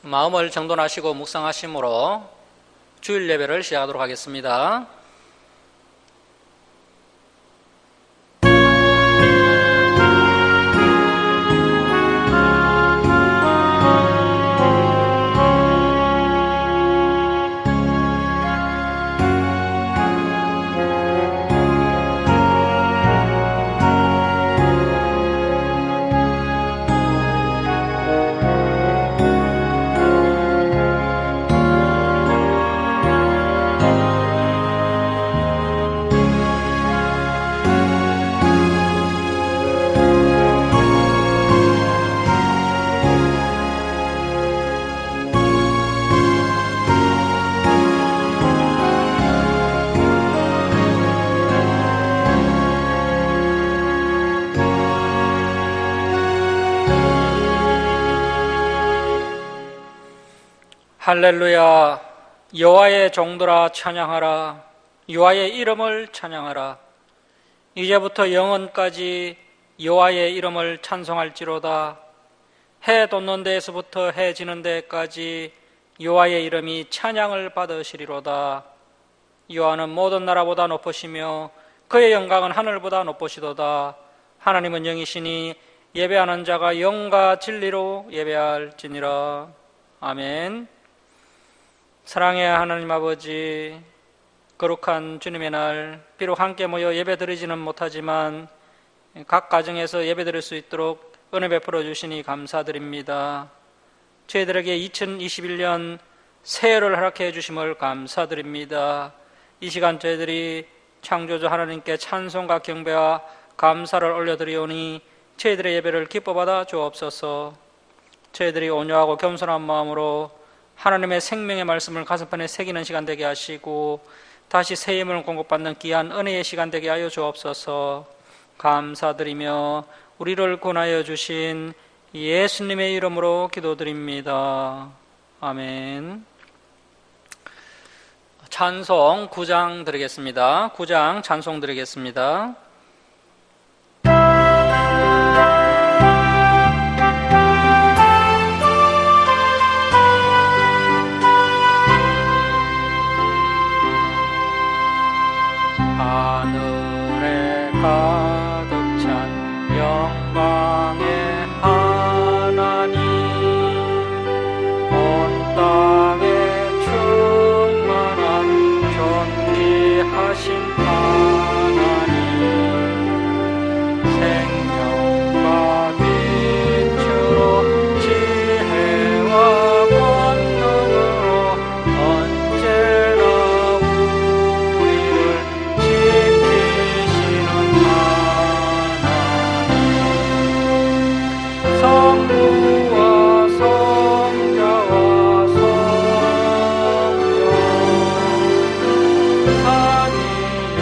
마음을 정돈하시고 묵상하심으로 주일 예배를 시작하도록 하겠습니다. 할렐루야. 여호와의 종들아 찬양하라. 여호와의 이름을 찬양하라. 이제부터 영원까지 여호와의 이름을 찬송할지로다. 해 돋는 데에서부터 해 지는 데까지 여호와의 이름이 찬양을 받으시리로다. 여호와는 모든 나라보다 높으시며 그의 영광은 하늘보다 높으시도다. 하나님은 영이시니 예배하는 자가 영과 진리로 예배할지니라. 아멘. 사랑의 하나님 아버지, 거룩한 주님의 날, 비록 함께 모여 예배드리지는 못하지만 각 가정에서 예배드릴 수 있도록 은혜 베풀어 주시니 감사드립니다. 저희들에게 2021년 새해를 허락해 주심을 감사드립니다. 이 시간 저희들이 창조주 하나님께 찬송과 경배와 감사를 올려드리오니 저희들의 예배를 기뻐받아 주옵소서. 저희들이 온유하고 겸손한 마음으로 하나님의 생명의 말씀을 가슴판에 새기는 시간 되게 하시고 다시 새 힘을 공급받는 귀한 은혜의 시간 되게 하여 주옵소서. 감사드리며 우리를 구원하여 주신 예수님의 이름으로 기도드립니다. 아멘. 찬송 9장 드리겠습니다. 9장 찬송 드리겠습니다. 하늘에 가득 찬 영광의 하나님, 온 땅에 충만한 존귀하신 하나님, 생명과 빛으로 지혜와 권능으로 언제나 성부와 성자와 성령 삼위의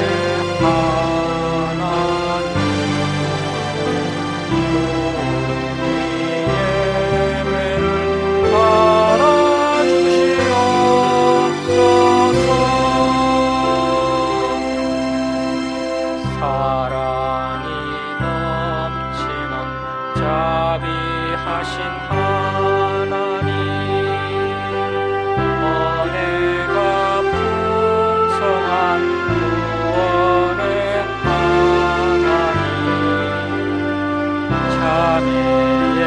하나님, 우리 예배를 받아주시옵소서. 사랑이 넘치는 자비하신 하나님, 은혜가 풍성한 구원의 하나님, 자비의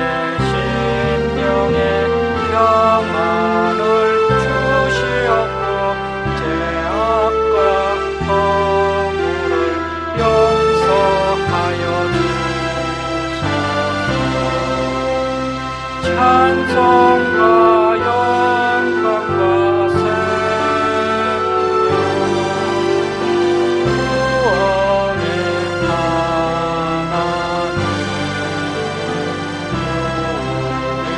심령에 평안을 주시옵고 죄악과 허물을 용서하여 주소서. 찬송과 영광과 생명, 구원의 하나님, 우리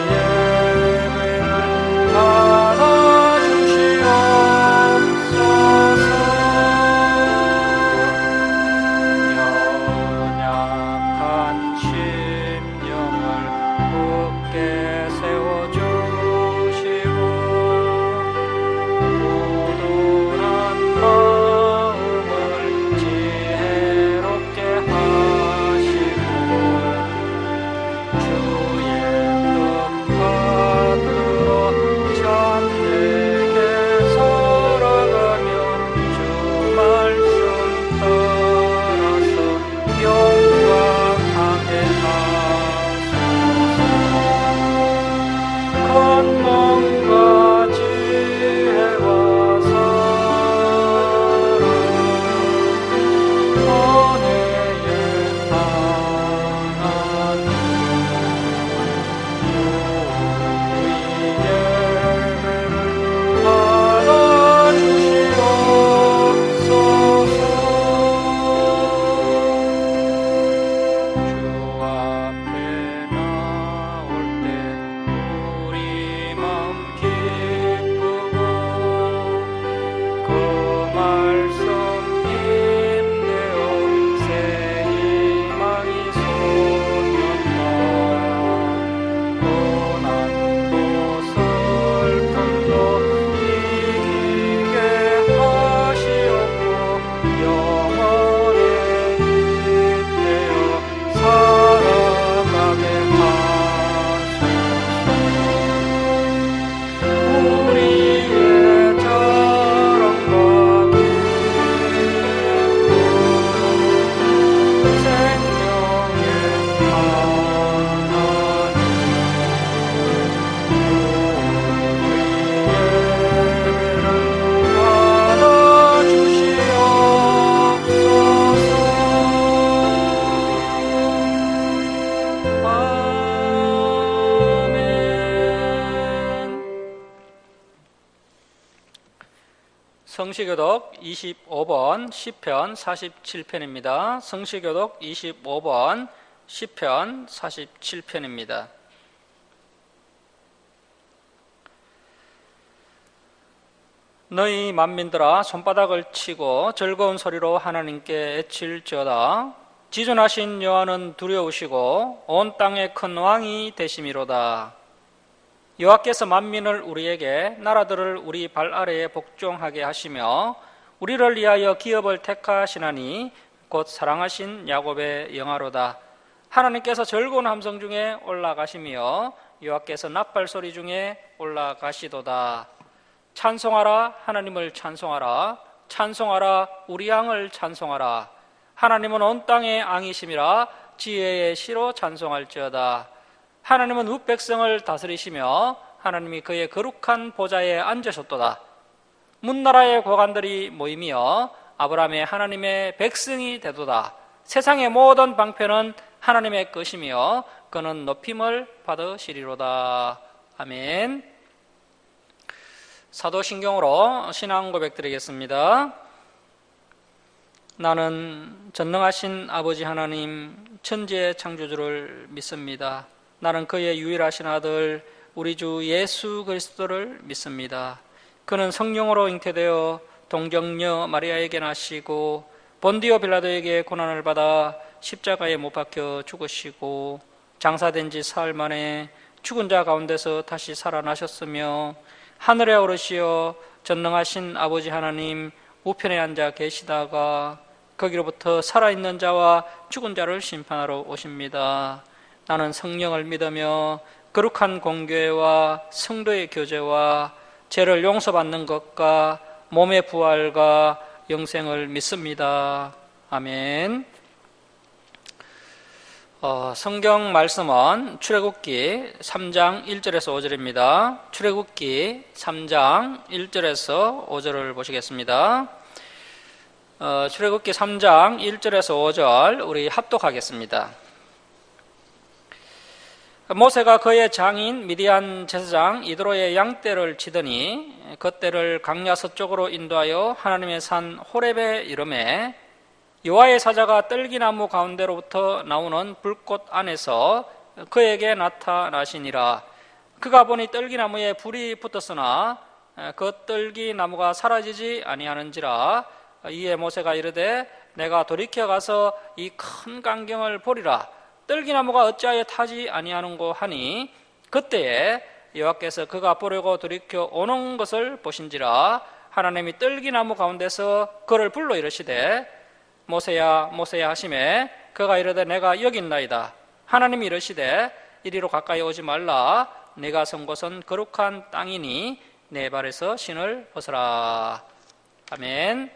예배를 받아주시옵소서. 연약한 심령을 굳게 세워주 성시교독 25번 시편 47편입니다. 성시교독 25번 시편 47편입니다. 너희 만민들아 손바닥을 치고 즐거운 소리로 하나님께 애칠지어다. 지존하신 여호와는 두려우시고 온 땅의 큰 왕이 되심이로다. 여호와께서 만민을 우리에게, 나라들을 우리 발 아래에 복종하게 하시며 우리를 위하여 기업을 택하시나니 곧 사랑하신 야곱의 영화로다. 하나님께서 즐거운 함성 중에 올라가시며 여호와께서 나팔 소리 중에 올라가시도다. 찬송하라, 하나님을 찬송하라. 찬송하라, 우리 왕을 찬송하라. 하나님은 온 땅의 왕이심이라 지혜의 시로 찬송할지어다. 하나님은 뭇백성을 다스리시며 하나님이 그의 거룩한 보좌에 앉으셨도다. 문나라의 고관들이 모이며 아브라함의 하나님의 백성이 되도다. 세상의 모든 방편은 하나님의 것이며 그는 높임을 받으시리로다. 아멘. 사도신경으로 신앙 고백드리겠습니다. 나는 전능하신 아버지 하나님 천지의 창조주를 믿습니다. 나는 그의 유일하신 아들 우리 주 예수 그리스도를 믿습니다. 그는 성령으로 잉태되어 동정녀 마리아에게 나시고 본디오 빌라도에게 고난을 받아 십자가에 못 박혀 죽으시고 장사된 지 사흘 만에 죽은 자 가운데서 다시 살아나셨으며 하늘에 오르시어 전능하신 아버지 하나님 우편에 앉아 계시다가 거기로부터 살아있는 자와 죽은 자를 심판하러 오십니다. 나는 성령을 믿으며 거룩한 공교회와 성도의 교제와 죄를 용서받는 것과 몸의 부활과 영생을 믿습니다. 아멘. 성경 말씀은 출애굽기 3장 1절에서 5절입니다. 출애굽기 3장 1절에서 5절을 보시겠습니다. 출애굽기 3장 1절에서 5절 우리 합독하겠습니다. 모세가 그의 장인 미디안 제사장 이드로의 양떼를 치더니 그 떼를 강야 서쪽으로 인도하여 하나님의 산 호렙에 이르매 여호와의 사자가 떨기나무 가운데로부터 나오는 불꽃 안에서 그에게 나타나시니라. 그가 보니 떨기나무에 불이 붙었으나 그 떨기나무가 사라지지 아니하는지라. 이에 모세가 이르되 내가 돌이켜 가서 이 큰 광경을 보리라. 떨기나무가 어찌하여 타지 아니하는고 하니 그때에 여호와께서 그가 보려고 돌이켜 오는 것을 보신지라. 하나님이 떨기나무 가운데서 그를 불러 이르시되 모세야 모세야 하시매 그가 이르되 내가 여기 있나이다. 하나님이 이르시되 이리로 가까이 오지 말라. 내가 선 곳은 거룩한 땅이니 내 발에서 신을 벗어라. 아멘.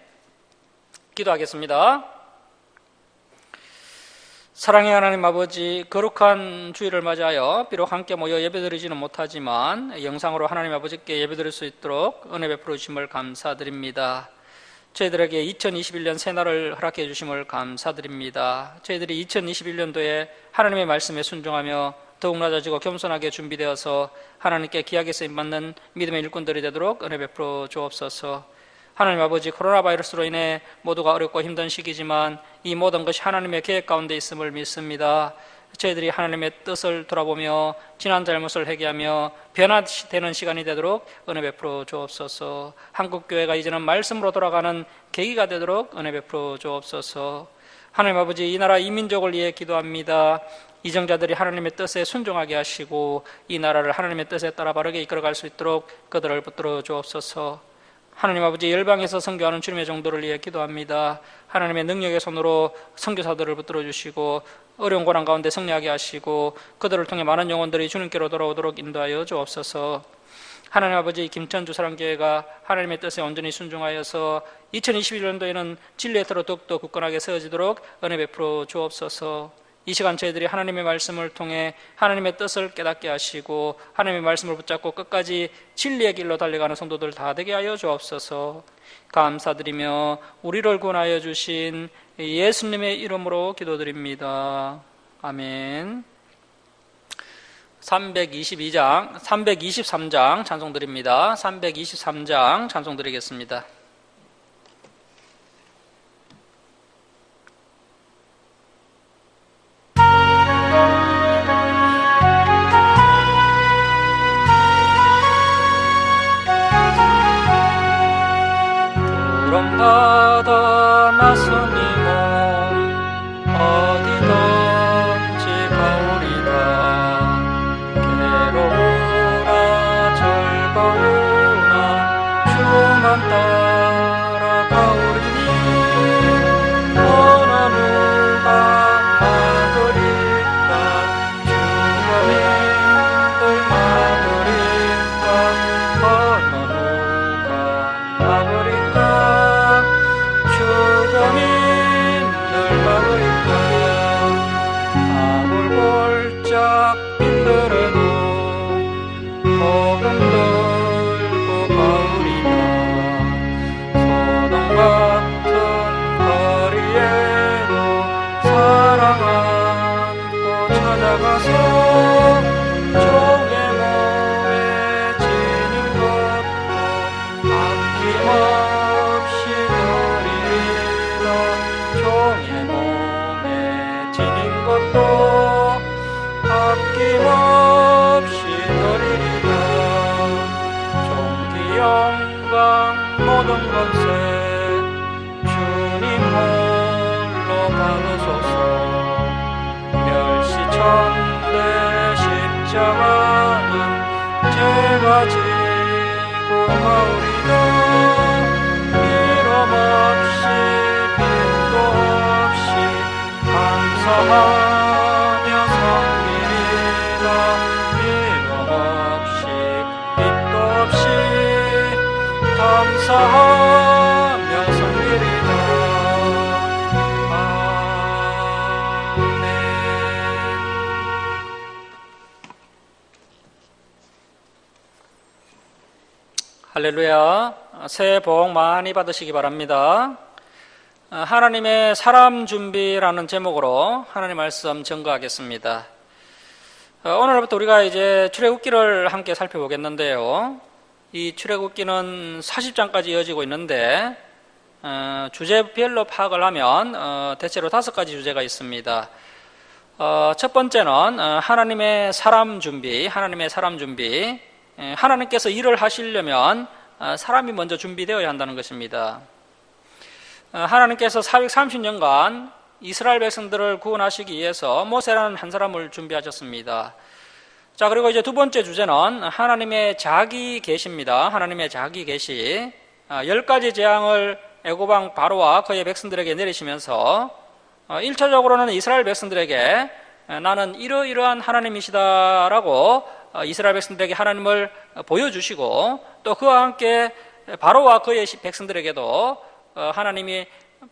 기도하겠습니다. 사랑의 하나님 아버지, 거룩한 주일을 맞이하여 비록 함께 모여 예배드리지는 못하지만 영상으로 하나님 아버지께 예배드릴 수 있도록 은혜 베풀어 주심을 감사드립니다. 저희들에게 2021년 새날을 허락해 주심을 감사드립니다. 저희들이 2021년도에 하나님의 말씀에 순종하며 더욱 낮아지고 겸손하게 준비되어서 하나님께 귀하게 쓰임받는 믿음의 일꾼들이 되도록 은혜 베풀어 주옵소서. 하나님 아버지, 코로나 바이러스로 인해 모두가 어렵고 힘든 시기지만 이 모든 것이 하나님의 계획 가운데 있음을 믿습니다. 저희들이 하나님의 뜻을 돌아보며 지난 잘못을 회개하며 변화되는 시간이 되도록 은혜 베풀어 주옵소서. 한국교회가 이제는 말씀으로 돌아가는 계기가 되도록 은혜 베풀어 주옵소서. 하나님 아버지, 이 나라 이 민족을 위해 기도합니다. 이정자들이 하나님의 뜻에 순종하게 하시고 이 나라를 하나님의 뜻에 따라 바르게 이끌어갈 수 있도록 그들을 붙들어 주옵소서. 하나님 아버지, 열방에서 선교하는 주님의 종들을 위해 기도합니다. 하나님의 능력의 손으로 선교사들을 붙들어 주시고 어려운 고난 가운데 승리하게 하시고 그들을 통해 많은 영혼들이 주님께로 돌아오도록 인도하여 주옵소서. 하나님 아버지, 김천주 사랑교회가 하나님의 뜻에 온전히 순종하여서 2021년도에는 진리의 터로 더욱더 굳건하게 세워지도록 은혜 베풀어 주옵소서. 이 시간 저희들이 하나님의 말씀을 통해 하나님의 뜻을 깨닫게 하시고 하나님의 말씀을 붙잡고 끝까지 진리의 길로 달려가는 성도들 다 되게 하여 주옵소서. 감사드리며 우리를 구원하여 주신 예수님의 이름으로 기도드립니다. 아멘. 323장 찬송 드립니다. 323장 찬송 드리겠습니다. 따라 가오리니 어느 누가 막으리까 주님들 막으리까 어느 누가 막으리까 주님들 막으리까 아골골짝 빛들어도 복음 들고 가오리며 소돔 같은 거리에도 사랑 안고 찾아가서 종의 몸에 지닌 것도 아낌없이 드리리라 종의 몸에 지닌 것도 아낌없이 드리리라 종기 영광 모든 것에 주님 홀로 받으소서 멸시천대 십자가는 제가 지고 가오리다 미움 없이 빚도 없이 감사하며 섬기리라 미움 없이 빚도 없이 감사하며 섬기리라 아멘. 할렐루야. 새해 복 많이 받으시기 바랍니다. 하나님의 사람 준비라는 제목으로 하나님 말씀 증거하겠습니다. 오늘부터 우리가 이제 출애굽기를 함께 살펴보겠는데요. 이 출애굽기는 40장까지 이어지고 있는데 주제별로 파악을 하면 대체로 5가지 주제가 있습니다. 첫 번째는 하나님의 사람 준비, 하나님께서 일을 하시려면 사람이 먼저 준비되어야 한다는 것입니다. 하나님께서 430년간 이스라엘 백성들을 구원하시기 위해서 모세라는 한 사람을 준비하셨습니다. 자, 그리고 이제 두 번째 주제는 하나님의 자기 계시입니다. 하나님의 자기 계시. 10가지 재앙을 애고방 바로와 그의 백성들에게 내리시면서 1차적으로는 이스라엘 백성들에게 나는 이러이러한 하나님이시다라고 이스라엘 백성들에게 하나님을 보여주시고 또 그와 함께 바로와 그의 백성들에게도 하나님이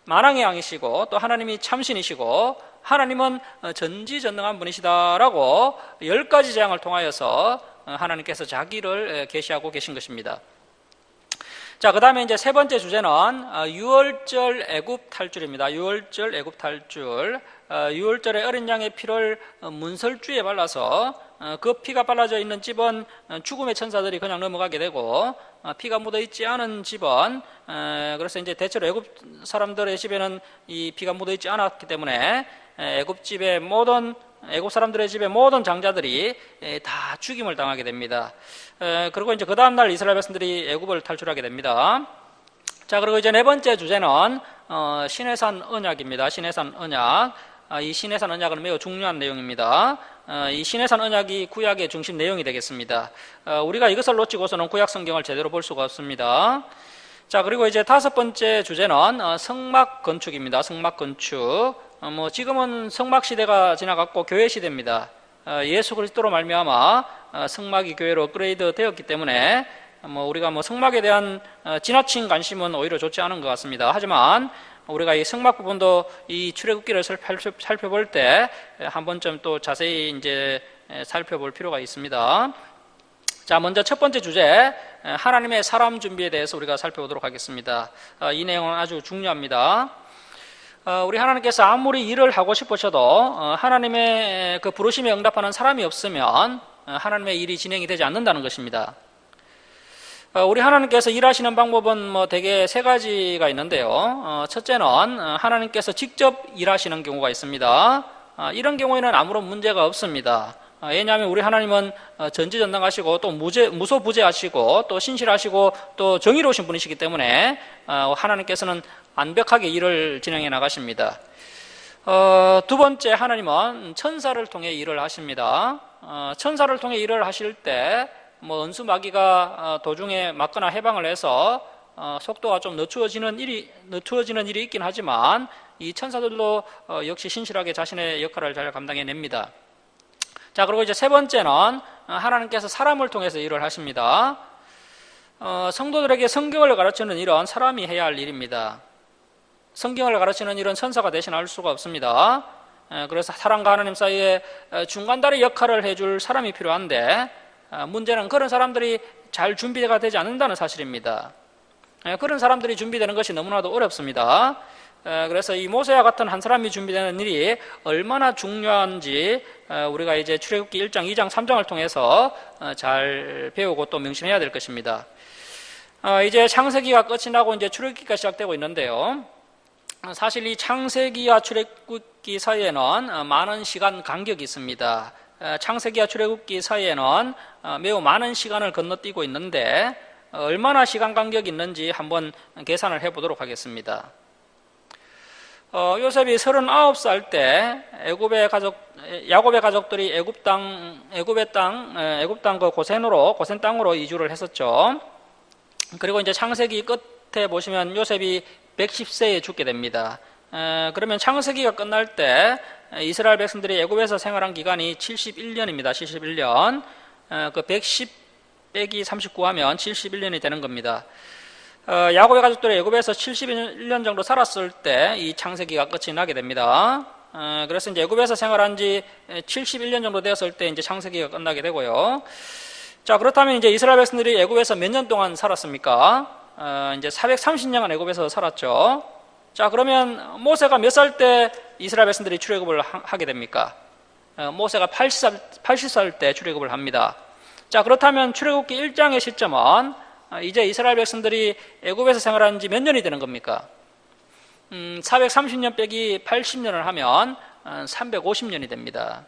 만왕의 왕이시고 또 하나님이 참신이시고 하나님은 전지전능한 분이시다라고 10가지 재앙을 통하여서 하나님께서 자기를 계시하고 계신 것입니다. 자, 그 다음에 이제 세 번째 주제는 유월절 애굽 탈출입니다. 유월절 애굽 탈출. 유월절에 어린 양의 피를 문설주에 발라서 그 피가 발라져 있는 집은 죽음의 천사들이 그냥 넘어가게 되고 피가 묻어있지 않은 집은 그래서 이제 대체로 애굽 사람들의 집에는 이 피가 묻어있지 않았기 때문에 애굽 사람들의 집의 모든 장자들이 다 죽임을 당하게 됩니다. 그리고 이제 그 다음날 이스라엘 백성들이 애굽을 탈출하게 됩니다. 자, 그리고 이제 네 번째 주제는 시내산 언약입니다. 시내산 언약. 이 시내산 언약은 매우 중요한 내용입니다. 이 시내산 언약이 구약의 중심 내용이 되겠습니다. 우리가 이것을 놓치고서는 구약 성경을 제대로 볼 수가 없습니다. 자, 그리고 이제 다섯 번째 주제는 성막 건축입니다. 성막 건축. 지금은 성막 시대가 지나갔고 교회 시대입니다. 예수 그리스도로 말미암아 성막이 교회로 업그레이드 되었기 때문에 우리가 성막에 대한 지나친 관심은 오히려 좋지 않은 것 같습니다. 하지만 우리가 이 성막 부분도 이 출애굽기를 살펴볼 때 한 번쯤 또 자세히 이제 살펴볼 필요가 있습니다. 자, 먼저 첫 번째 주제, 하나님의 사람 준비에 대해서 우리가 살펴보도록 하겠습니다. 이 내용은 아주 중요합니다. 우리 하나님께서 아무리 일을 하고 싶으셔도 하나님의 그 부르심에 응답하는 사람이 없으면 하나님의 일이 진행이 되지 않는다는 것입니다. 우리 하나님께서 일하시는 방법은 대개 세 가지가 있는데요. 첫째는 하나님께서 직접 일하시는 경우가 있습니다. 이런 경우에는 아무런 문제가 없습니다. 왜냐하면 우리 하나님은 전지전능하시고 또 무소부재하시고 또 신실하시고 또 정의로우신 분이시기 때문에 하나님께서는 완벽하게 일을 진행해 나가십니다. 두 번째, 하나님은 천사를 통해 일을 하십니다. 천사를 통해 일을 하실 때 은수 마귀가 도중에 맞거나 해방을 해서 속도가 좀 늦추어지는 일이 있긴 하지만 이 천사들도 역시 신실하게 자신의 역할을 잘 감당해냅니다. 자, 그리고 이제 세 번째는 하나님께서 사람을 통해서 일을 하십니다. 성도들에게 성경을 가르치는 일은 사람이 해야 할 일입니다. 성경을 가르치는 일은 천사가 대신할 수가 없습니다. 그래서 사람과 하나님 사이에 중간다리 역할을 해줄 사람이 필요한데 문제는 그런 사람들이 잘 준비가 되지 않는다는 사실입니다. 그런 사람들이 준비되는 것이 너무나도 어렵습니다. 그래서 이 모세와 같은 한 사람이 준비되는 일이 얼마나 중요한지 우리가 이제 출애굽기 1장, 2장, 3장을 통해서 잘 배우고 또 명심해야 될 것입니다. 이제 창세기가 끝이 나고 이제 출애굽기가 시작되고 있는데요. 사실 이 창세기와 출애굽기 사이에는 많은 시간 간격이 있습니다. 창세기와 출애굽기 사이에는 매우 많은 시간을 건너뛰고 있는데 얼마나 시간 간격이 있는지 한번 계산을 해보도록 하겠습니다. 요셉이 39살 때 야곱의 가족들이 애굽 땅 그 고센 땅으로 이주를 했었죠. 그리고 이제 창세기 끝에 보시면 요셉이 110세에 죽게 됩니다. 그러면 창세기가 끝날 때 이스라엘 백성들이 애굽에서 생활한 기간이 71년입니다. 71년. 그 110 빼기 39 하면 71년이 되는 겁니다. 야곱의 가족들이 애굽에서 71년 정도 살았을 때 이 창세기가 끝이 나게 됩니다. 그래서 이제 애굽에서 생활한 지 71년 정도 되었을 때 이제 창세기가 끝나게 되고요. 자, 그렇다면 이제 이스라엘 백성들이 애굽에서 몇 년 동안 살았습니까? 이제 430년간 애굽에서 살았죠. 자, 그러면 모세가 몇 살 때 이스라엘 백성들이 출애굽을 하게 됩니까? 모세가 80살 때 출애굽을 합니다. 자, 그렇다면 출애굽기 1장의 시점은 이제 이스라엘 백성들이 애굽에서 생활한 지 몇 년이 되는 겁니까? 430년 빼기 80년을 하면 350년이 됩니다.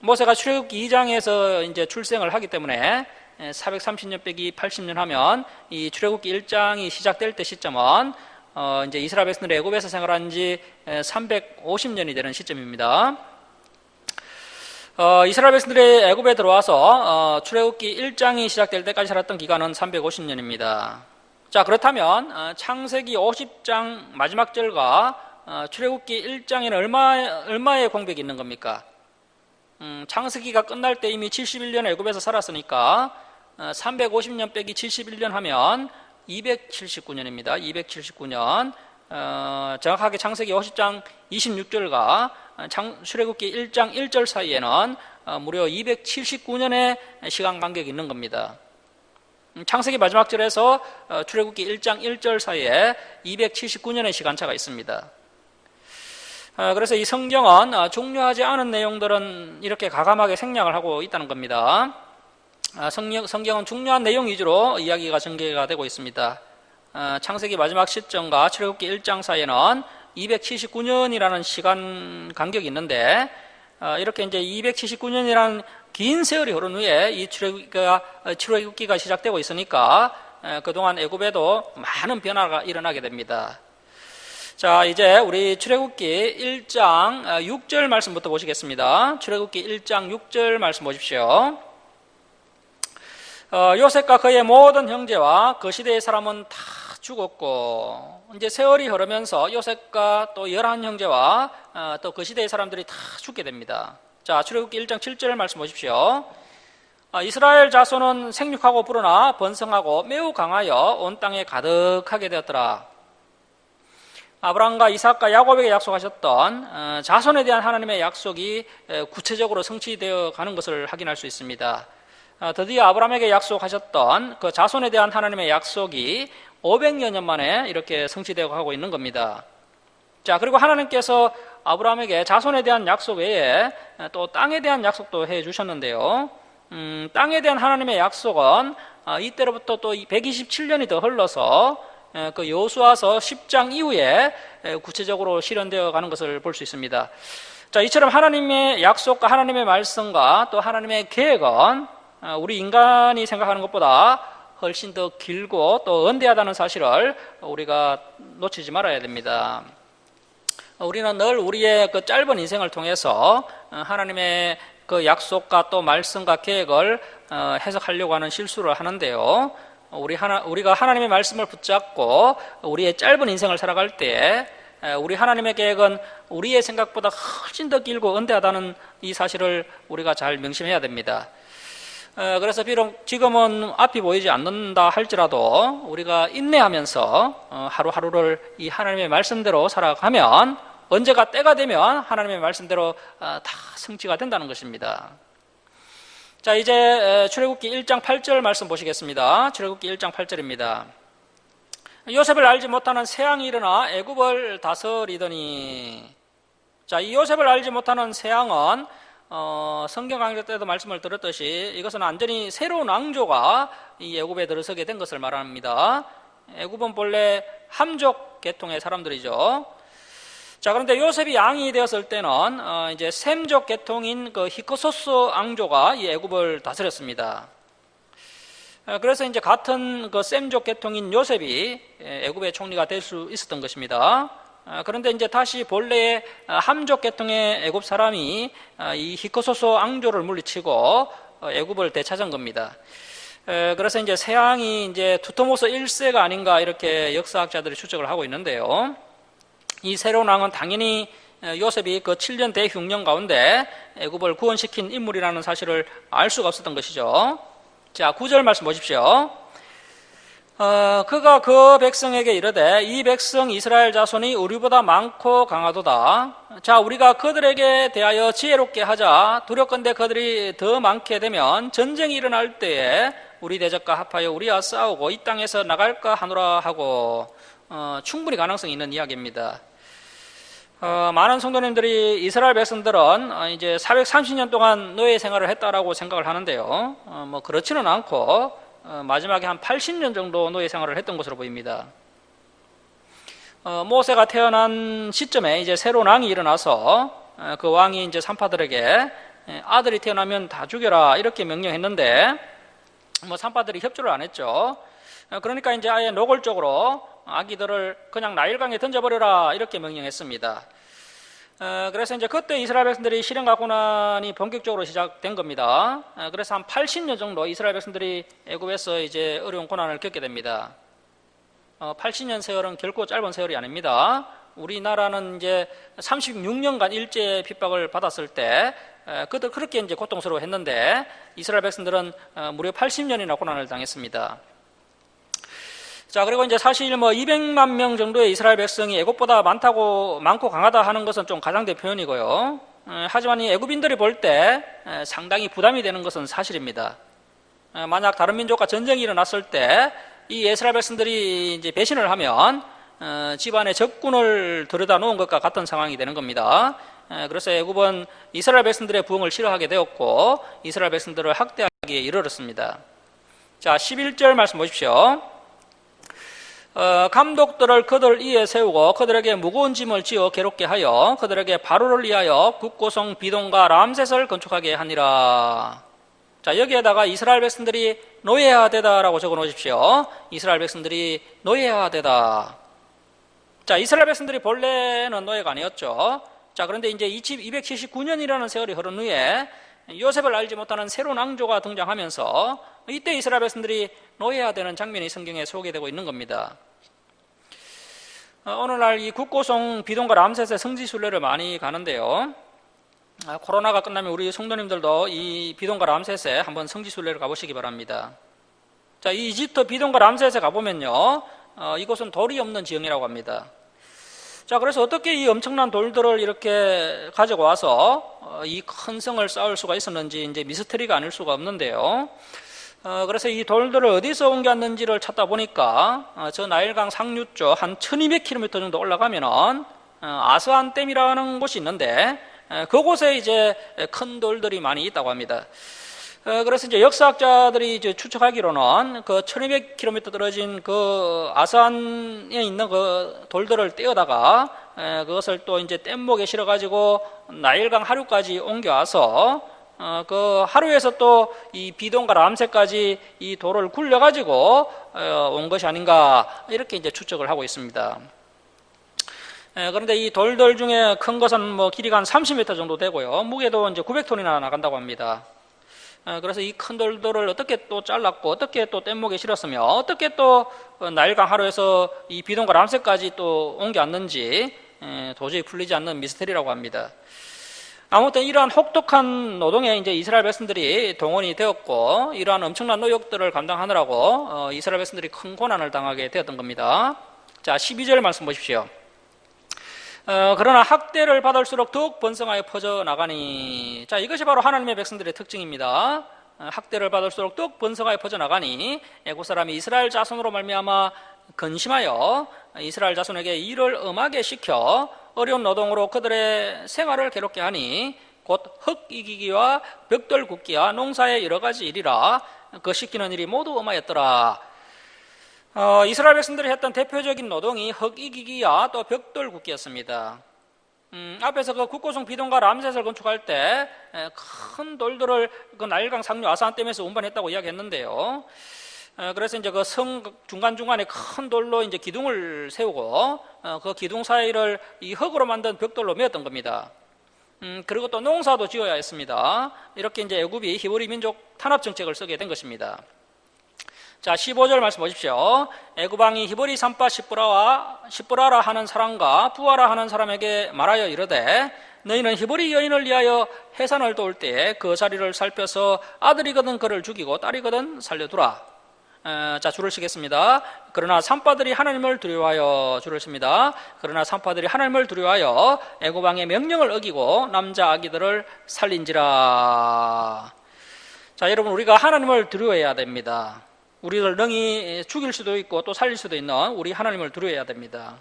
모세가 출애굽기 2장에서 이제 출생을 하기 때문에 430년 빼기 80년 하면 이 출애굽기 1장이 시작될 때 시점은 이제 이스라엘 백성들이 애굽에서 생활한 지 350년이 되는 시점입니다. 이스라엘 백성들이 애굽에 들어와서 출애굽기 1장이 시작될 때까지 살았던 기간은 350년입니다. 자, 그렇다면 창세기 50장 마지막 절과 출애굽기 1장에는 얼마의 공백이 있는 겁니까? 창세기가 끝날 때 이미 71년 애굽에서 살았으니까 350년 빼기 71년 하면 279년입니다. 279년. 정확하게 창세기 50장 26절과 출애굽기 1장 1절 사이에는 무려 279년의 시간 간격이 있는 겁니다. 창세기 마지막 절에서 출애굽기 1장 1절 사이에 279년의 시간차가 있습니다. 그래서 이 성경은 중요하지 않은 내용들은 이렇게 가감하게 생략을 하고 있다는 겁니다. 성경은 중요한 내용 위주로 이야기가 전개가 되고 있습니다. 창세기 마지막 시점과 출애굽기 1장 사이에는 279년이라는 시간 간격이 있는데 이렇게 이제 279년이라는 긴 세월이 흐른 후에 이 출애굽기가 시작되고 있으니까 그동안 애굽에도 많은 변화가 일어나게 됩니다. 자, 이제 우리 출애굽기 1장 6절 말씀부터 보시겠습니다. 출애굽기 1장 6절 말씀 보십시오. 요셉과 그의 모든 형제와 그 시대의 사람은 다 죽었고 이제 세월이 흐르면서 요셉과 또 11형제와 또 그 시대의 사람들이 다 죽게 됩니다. 자, 출애굽기 1장 7절 말씀 보십시오. 이스라엘 자손은 생육하고 불어나 번성하고 매우 강하여 온 땅에 가득하게 되었더라. 아브라함과 이삭과 야곱에게 약속하셨던 자손에 대한 하나님의 약속이 구체적으로 성취되어 가는 것을 확인할 수 있습니다. 드디어 아브라함에게 약속하셨던 그 자손에 대한 하나님의 약속이 500여 년 만에 이렇게 성취되어 가고 있는 겁니다. 자, 그리고 하나님께서 아브라함에게 자손에 대한 약속 외에 또 땅에 대한 약속도 해 주셨는데요. 땅에 대한 하나님의 약속은 이때로부터 또 127년이 더 흘러서 그 여호수아서 10장 이후에 구체적으로 실현되어 가는 것을 볼 수 있습니다. 자, 이처럼 하나님의 약속과 하나님의 말씀과 또 하나님의 계획은 우리 인간이 생각하는 것보다 훨씬 더 길고 또 언대하다는 사실을 우리가 놓치지 말아야 됩니다. 우리는 늘 우리의 그 짧은 인생을 통해서 하나님의 그 약속과 또 말씀과 계획을 해석하려고 하는 실수를 하는데요. 우리가 하나님의 말씀을 붙잡고 우리의 짧은 인생을 살아갈 때 우리 하나님의 계획은 우리의 생각보다 훨씬 더 길고 언대하다는 이 사실을 우리가 잘 명심해야 됩니다. 그래서 비록 지금은 앞이 보이지 않는다 할지라도 우리가 인내하면서 하루하루를 이 하나님의 말씀대로 살아가면 언제가 때가 되면 하나님의 말씀대로 다 성취가 된다는 것입니다. 자, 이제 출애굽기 1장 8절 말씀 보시겠습니다. 출애굽기 1장 8절입니다. 요셉을 알지 못하는 새양이 일어나 애굽을 다스리더니. 자, 이 요셉을 알지 못하는 새양은 성경 강좌 때도 말씀을 들었듯이 이것은 완전히 새로운 왕조가 이 애굽에 들어서게 된 것을 말합니다. 애굽은 본래 함족 계통의 사람들이죠. 자, 그런데 요셉이 왕이 되었을 때는 이제 셈족 계통인 그 히크소스 왕조가 이 애굽을 다스렸습니다. 그래서 이제 같은 그 셈족 계통인 요셉이 애굽의 총리가 될 수 있었던 것입니다. 그런데 이제 다시 본래의 함족 계통의 애굽 사람이 이 히크소스 왕조를 물리치고 애굽을 되찾은 겁니다. 그래서 이제 새 왕이 이제 투토모스 1세가 아닌가 이렇게 역사학자들이 추측을 하고 있는데요. 이 새로운 왕은 당연히 요셉이 그 7년 대흉년 가운데 애굽을 구원시킨 인물이라는 사실을 알 수가 없었던 것이죠. 자, 9절 말씀 보십시오. 그가 그 백성에게 이르되 이 백성 이스라엘 자손이 우리보다 많고 강하도다. 자, 우리가 그들에게 대하여 지혜롭게 하자. 두렵건대 그들이 더 많게 되면 전쟁이 일어날 때에 우리 대적과 합하여 우리와 싸우고 이 땅에서 나갈까 하노라 하고 충분히 가능성이 있는 이야기입니다. 많은 성도님들이 이스라엘 백성들은 이제 430년 동안 노예 생활을 했다라고 생각을 하는데요. 뭐 그렇지는 않고 마지막에 한 80년 정도 노예 생활을 했던 것으로 보입니다. 모세가 태어난 시점에 이제 새로운 왕이 일어나서 그 왕이 이제 산파들에게 아들이 태어나면 다 죽여라 이렇게 명령했는데 뭐 산파들이 협조를 안 했죠. 그러니까 이제 아예 노골적으로 아기들을 그냥 나일강에 던져버려라 이렇게 명령했습니다. 그래서 이제 그때 이스라엘 백성들이 실현과 고난이 본격적으로 시작된 겁니다. 그래서 한 80년 정도 이스라엘 백성들이 애굽에서 이제 어려운 고난을 겪게 됩니다. 80년 세월은 결코 짧은 세월이 아닙니다. 우리나라는 이제 36년간 일제 핍박을 받았을 때 그들 그렇게 이제 고통스러워했는데 이스라엘 백성들은 무려 80년이나 고난을 당했습니다. 자, 그리고 이제 사실 뭐 200만 명 정도의 이스라엘 백성이 애굽보다 많고 강하다 하는 것은 좀 가장된 표현이고요. 하지만 이 애굽인들이 볼 때 상당히 부담이 되는 것은 사실입니다. 만약 다른 민족과 전쟁이 일어났을 때 이 이스라엘 백성들이 이제 배신을 하면 집안의 적군을 들여다 놓은 것과 같은 상황이 되는 겁니다. 그래서 애굽은 이스라엘 백성들의 부흥을 싫어하게 되었고 이스라엘 백성들을 학대하기에 이르렀습니다. 자, 11절 말씀 보십시오. 감독들을 그들 위에 세우고 그들에게 무거운 짐을 지어 괴롭게 하여 그들에게 바로를 위하여 국고성 비동과 람셋을 건축하게 하니라. 자, 여기에다가 이스라엘 백성들이 노예화되다라고 적어 놓으십시오. 이스라엘 백성들이 노예화되다. 자, 이스라엘 백성들이 본래는 노예가 아니었죠. 자, 그런데 이제 279년이라는 세월이 흐른 후에 요셉을 알지 못하는 새로운 왕조가 등장하면서 이때 이스라엘 백성들이 노예화되는 장면이 성경에 소개되고 있는 겁니다. 오늘날 이 국고성 비동과 람셋의 성지순례를 많이 가는데요. 코로나가 끝나면 우리 성도님들도 이 비동과 람셋에 한번 성지순례를 가보시기 바랍니다. 자, 이 이집트 비동과 람셋에 가보면요, 이곳은 돌이 없는 지형이라고 합니다. 자, 그래서 어떻게 이 엄청난 돌들을 이렇게 가지고 와서 이 큰 성을 쌓을 수가 있었는지 이제 미스터리가 아닐 수가 없는데요. 그래서 이 돌들을 어디서 옮겼는지를 찾다 보니까 저 나일강 상류 쪽 한 1200km 정도 올라가면은 아스완 댐이라는 곳이 있는데 그곳에 이제 큰 돌들이 많이 있다고 합니다. 그래서 이제 역사학자들이 이제 추측하기로는 그 1200km 떨어진 그 아스완에 있는 그 돌들을 떼어다가 그것을 또 이제 뗏목에 실어가지고 나일강 하류까지 옮겨와서 그 하루에서 또 이 비동과 람셋까지 이 돌을 굴려가지고 온 것이 아닌가 이렇게 이제 추측을 하고 있습니다. 그런데 이 돌들 중에 큰 것은 뭐 길이가 한 30m 정도 되고요. 무게도 이제 900톤이나 나간다고 합니다. 그래서 이 큰 돌들을 어떻게 또 잘랐고 어떻게 또 뗏목에 실었으며 어떻게 또 나일강 하루에서 이 비동과 람세까지 또 옮겨왔는지 도저히 풀리지 않는 미스터리라고 합니다. 아무튼 이러한 혹독한 노동에 이제 이스라엘 백성들이 동원이 되었고 이러한 엄청난 노역들을 감당하느라고 이스라엘 백성들이 큰 고난을 당하게 되었던 겁니다. 자, 12절 말씀 보십시오. 그러나 학대를 받을수록 더욱 번성하여 퍼져나가니. 자, 이것이 바로 하나님의 백성들의 특징입니다. 학대를 받을수록 더욱 번성하여 퍼져나가니 애국 사람이 이스라엘 자손으로 말미암아 근심하여 이스라엘 자손에게 일을 엄하게 시켜 어려운 노동으로 그들의 생활을 괴롭게 하니 곧 흙 이기기와 벽돌 굽기와 농사의 여러 가지 일이라 그 시키는 일이 모두 엄하였더라. 이스라엘 백성들이 했던 대표적인 노동이 흙 이기기와 또 벽돌 굽기였습니다. 앞에서 그 국고성 비동과 람셋을 건축할 때 큰 돌들을 그 나일강 상류 아스완댐에서 운반했다고 이야기했는데요. 그래서 이제 그 성 중간중간에 큰 돌로 이제 기둥을 세우고 그 기둥 사이를 이 흙으로 만든 벽돌로 메었던 겁니다. 그리고 또 농사도 지어야 했습니다. 이렇게 이제 애굽이 히브리 민족 탄압 정책을 쓰게 된 것입니다. 자, 15절 말씀 보십시오. 애굽 왕이 히브리 산파 십브라라 하는 사람과 부하라 하는 사람에게 말하여 이르되 너희는 히브리 여인을 위하여 해산을 도울 때에 그 자리를 살펴서 아들이거든 그를 죽이고 딸이거든 살려두라. 자, 줄을 치겠습니다. 그러나 산파들이 하나님을 두려워하여 줄을 칩니다. 그러나 산파들이 하나님을 두려워하여 애굽 왕의 명령을 어기고 남자 아기들을 살린지라. 자, 여러분, 우리가 하나님을 두려워해야 됩니다. 우리를 능히 죽일 수도 있고 또 살릴 수도 있는 우리 하나님을 두려워해야 됩니다.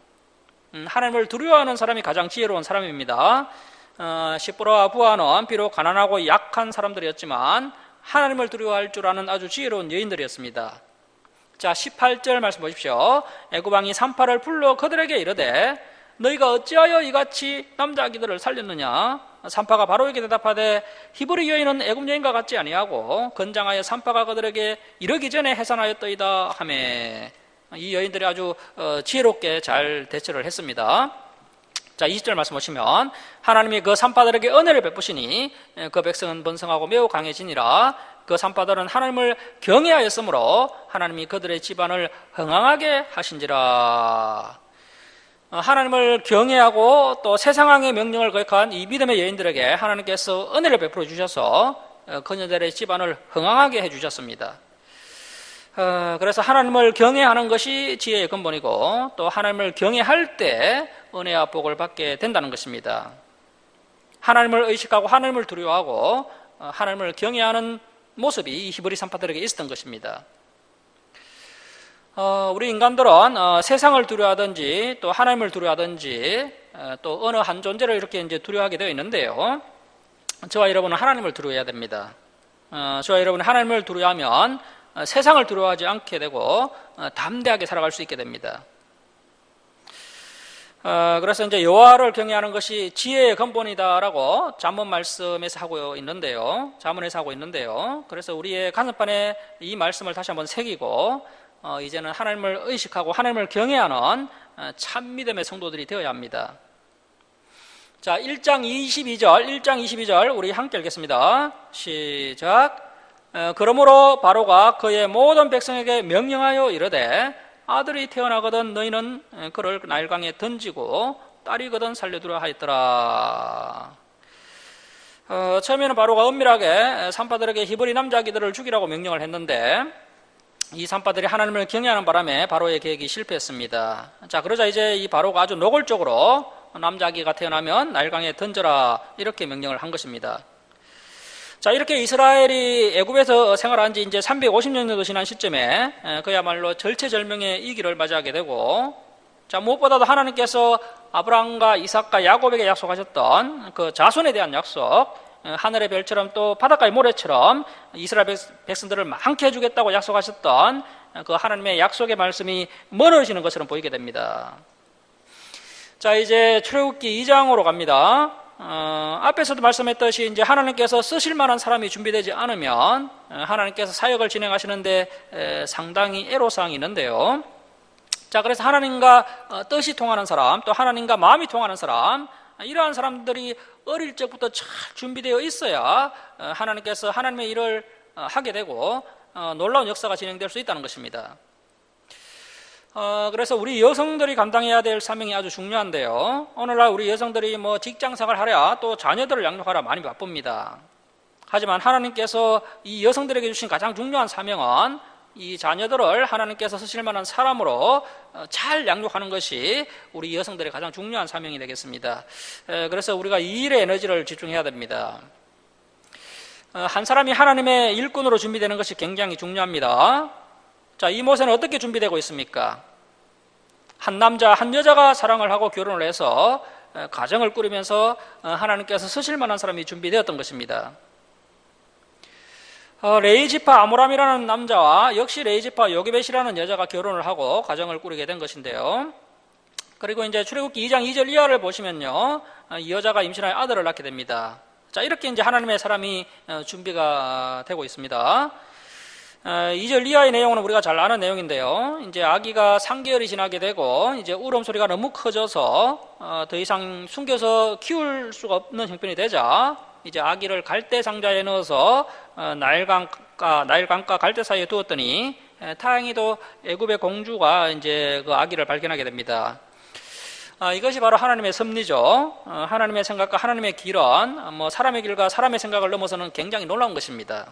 하나님을 두려워하는 사람이 가장 지혜로운 사람입니다. 십브라와 부하는 비록 가난하고 약한 사람들이었지만 하나님을 두려워할 줄 아는 아주 지혜로운 여인들이었습니다. 자, 18절 말씀 보십시오. 애굽 왕이 산파를 불러 그들에게 이르되 너희가 어찌하여 이같이 남자 아기들을 살렸느냐? 산파가 바로에게 대답하되 히브리 여인은 애굽 여인과 같지 아니하고 건장하여 산파가 그들에게 이르기 전에 해산하였더이다 하매. 이 여인들이 아주 지혜롭게 잘 대처를 했습니다. 자, 20절 말씀 보시면 하나님이 그 산파들에게 은혜를 베푸시니 그 백성은 번성하고 매우 강해지니라. 그 산파들은 하나님을 경외하였으므로 하나님이 그들의 집안을 흥황하게 하신지라. 하나님을 경외하고 또 세상왕의 명령을 거역한 이 믿음의 여인들에게 하나님께서 은혜를 베풀어 주셔서 그녀들의 집안을 흥황하게 해주셨습니다. 그래서 하나님을 경외하는 것이 지혜의 근본이고 또 하나님을 경외할 때 은혜와 복을 받게 된다는 것입니다. 하나님을 의식하고 하나님을 두려워하고 하나님을 경외하는 모습이 이 히브리 산파들에게 있었던 것입니다. 우리 인간들은 세상을 두려워하든지 또 하나님을 두려워하든지 또 어느 한 존재를 이렇게 이제 두려워하게 되어 있는데요. 저와 여러분은 하나님을 두려워해야 됩니다. 저와 여러분이 하나님을 두려워하면 세상을 두려워하지 않게 되고 담대하게 살아갈 수 있게 됩니다. 그래서 이제 여호와를 경외하는 것이 지혜의 근본이다라고 잠언 말씀에서 하고 있는데요. 잠언에서 하고 있는데요. 그래서 우리의 가슴판에 이 말씀을 다시 한번 새기고 이제는 하나님을 의식하고 하나님을 경외하는 참 믿음의 성도들이 되어야 합니다. 자, 1장 22절 우리 함께 읽겠습니다. 시작. 그러므로 바로가 그의 모든 백성에게 명령하여 이르되 아들이 태어나거든 너희는 그를 나일강에 던지고 딸이거든 살려두라 하였더라. 처음에는 바로가 은밀하게 산파들에게 히브리 남자 아기들을 죽이라고 명령을 했는데 이 산파들이 하나님을 경외하는 바람에 바로의 계획이 실패했습니다. 자, 그러자 이제 이 바로가 아주 노골적으로 남자 아기가 태어나면 나일강에 던져라 이렇게 명령을 한 것입니다. 자, 이렇게 이스라엘이 애굽에서 생활한 지 이제 350년 정도 지난 시점에 그야말로 절체절명의 위기를 맞이하게 되고, 자, 무엇보다도 하나님께서 아브라함과 이삭과 야곱에게 약속하셨던 그 자손에 대한 약속, 하늘의 별처럼 또 바닷가의 모래처럼 이스라엘 백성들을 많게 해주겠다고 약속하셨던 그 하나님의 약속의 말씀이 멀어지는 것처럼 보이게 됩니다. 자, 이제 출애굽기 2장으로 갑니다. 앞에서도 말씀했듯이 이제 하나님께서 쓰실 만한 사람이 준비되지 않으면 하나님께서 사역을 진행하시는데 상당히 애로사항이 있는데요. 자, 그래서 하나님과 뜻이 통하는 사람, 또 하나님과 마음이 통하는 사람, 이러한 사람들이 어릴 적부터 잘 준비되어 있어야 하나님께서 하나님의 일을 하게 되고 놀라운 역사가 진행될 수 있다는 것입니다. 그래서 우리 여성들이 감당해야 될 사명이 아주 중요한데요. 오늘날 우리 여성들이 뭐 직장생활 하랴 또 자녀들을 양육하랴 많이 바쁩니다. 하지만 하나님께서 이 여성들에게 주신 가장 중요한 사명은 이 자녀들을 하나님께서 쓰실 만한 사람으로 잘 양육하는 것이 우리 여성들의 가장 중요한 사명이 되겠습니다. 그래서 우리가 이 일에 에너지를 집중해야 됩니다. 한 사람이 하나님의 일꾼으로 준비되는 것이 굉장히 중요합니다. 자, 이 모세는 어떻게 준비되고 있습니까? 한 남자, 한 여자가 사랑을 하고 결혼을 해서 가정을 꾸리면서 하나님께서 쓰실 만한 사람이 준비되었던 것입니다. 레이지파 아모람이라는 남자와 역시 레이지파 요게벳이라는 여자가 결혼을 하고 가정을 꾸리게 된 것인데요. 그리고 이제 출애굽기 2장 2절 이하를 보시면요, 이 여자가 임신하여 아들을 낳게 됩니다. 자, 이렇게 이제 하나님의 사람이 준비가 되고 있습니다. 2절 이하의 내용은 우리가 잘 아는 내용인데요. 이제 아기가 3개월이 지나게 되고 이제 울음소리가 너무 커져서 더 이상 숨겨서 키울 수가 없는 형편이 되자 이제 아기를 갈대 상자에 넣어서 나일강과 갈대 사이에 두었더니 다행히도 애굽의 공주가 이제 그 아기를 발견하게 됩니다. 이것이 바로 하나님의 섭리죠. 하나님의 생각과 하나님의 길은 뭐 사람의 길과 사람의 생각을 넘어서는 굉장히 놀라운 것입니다.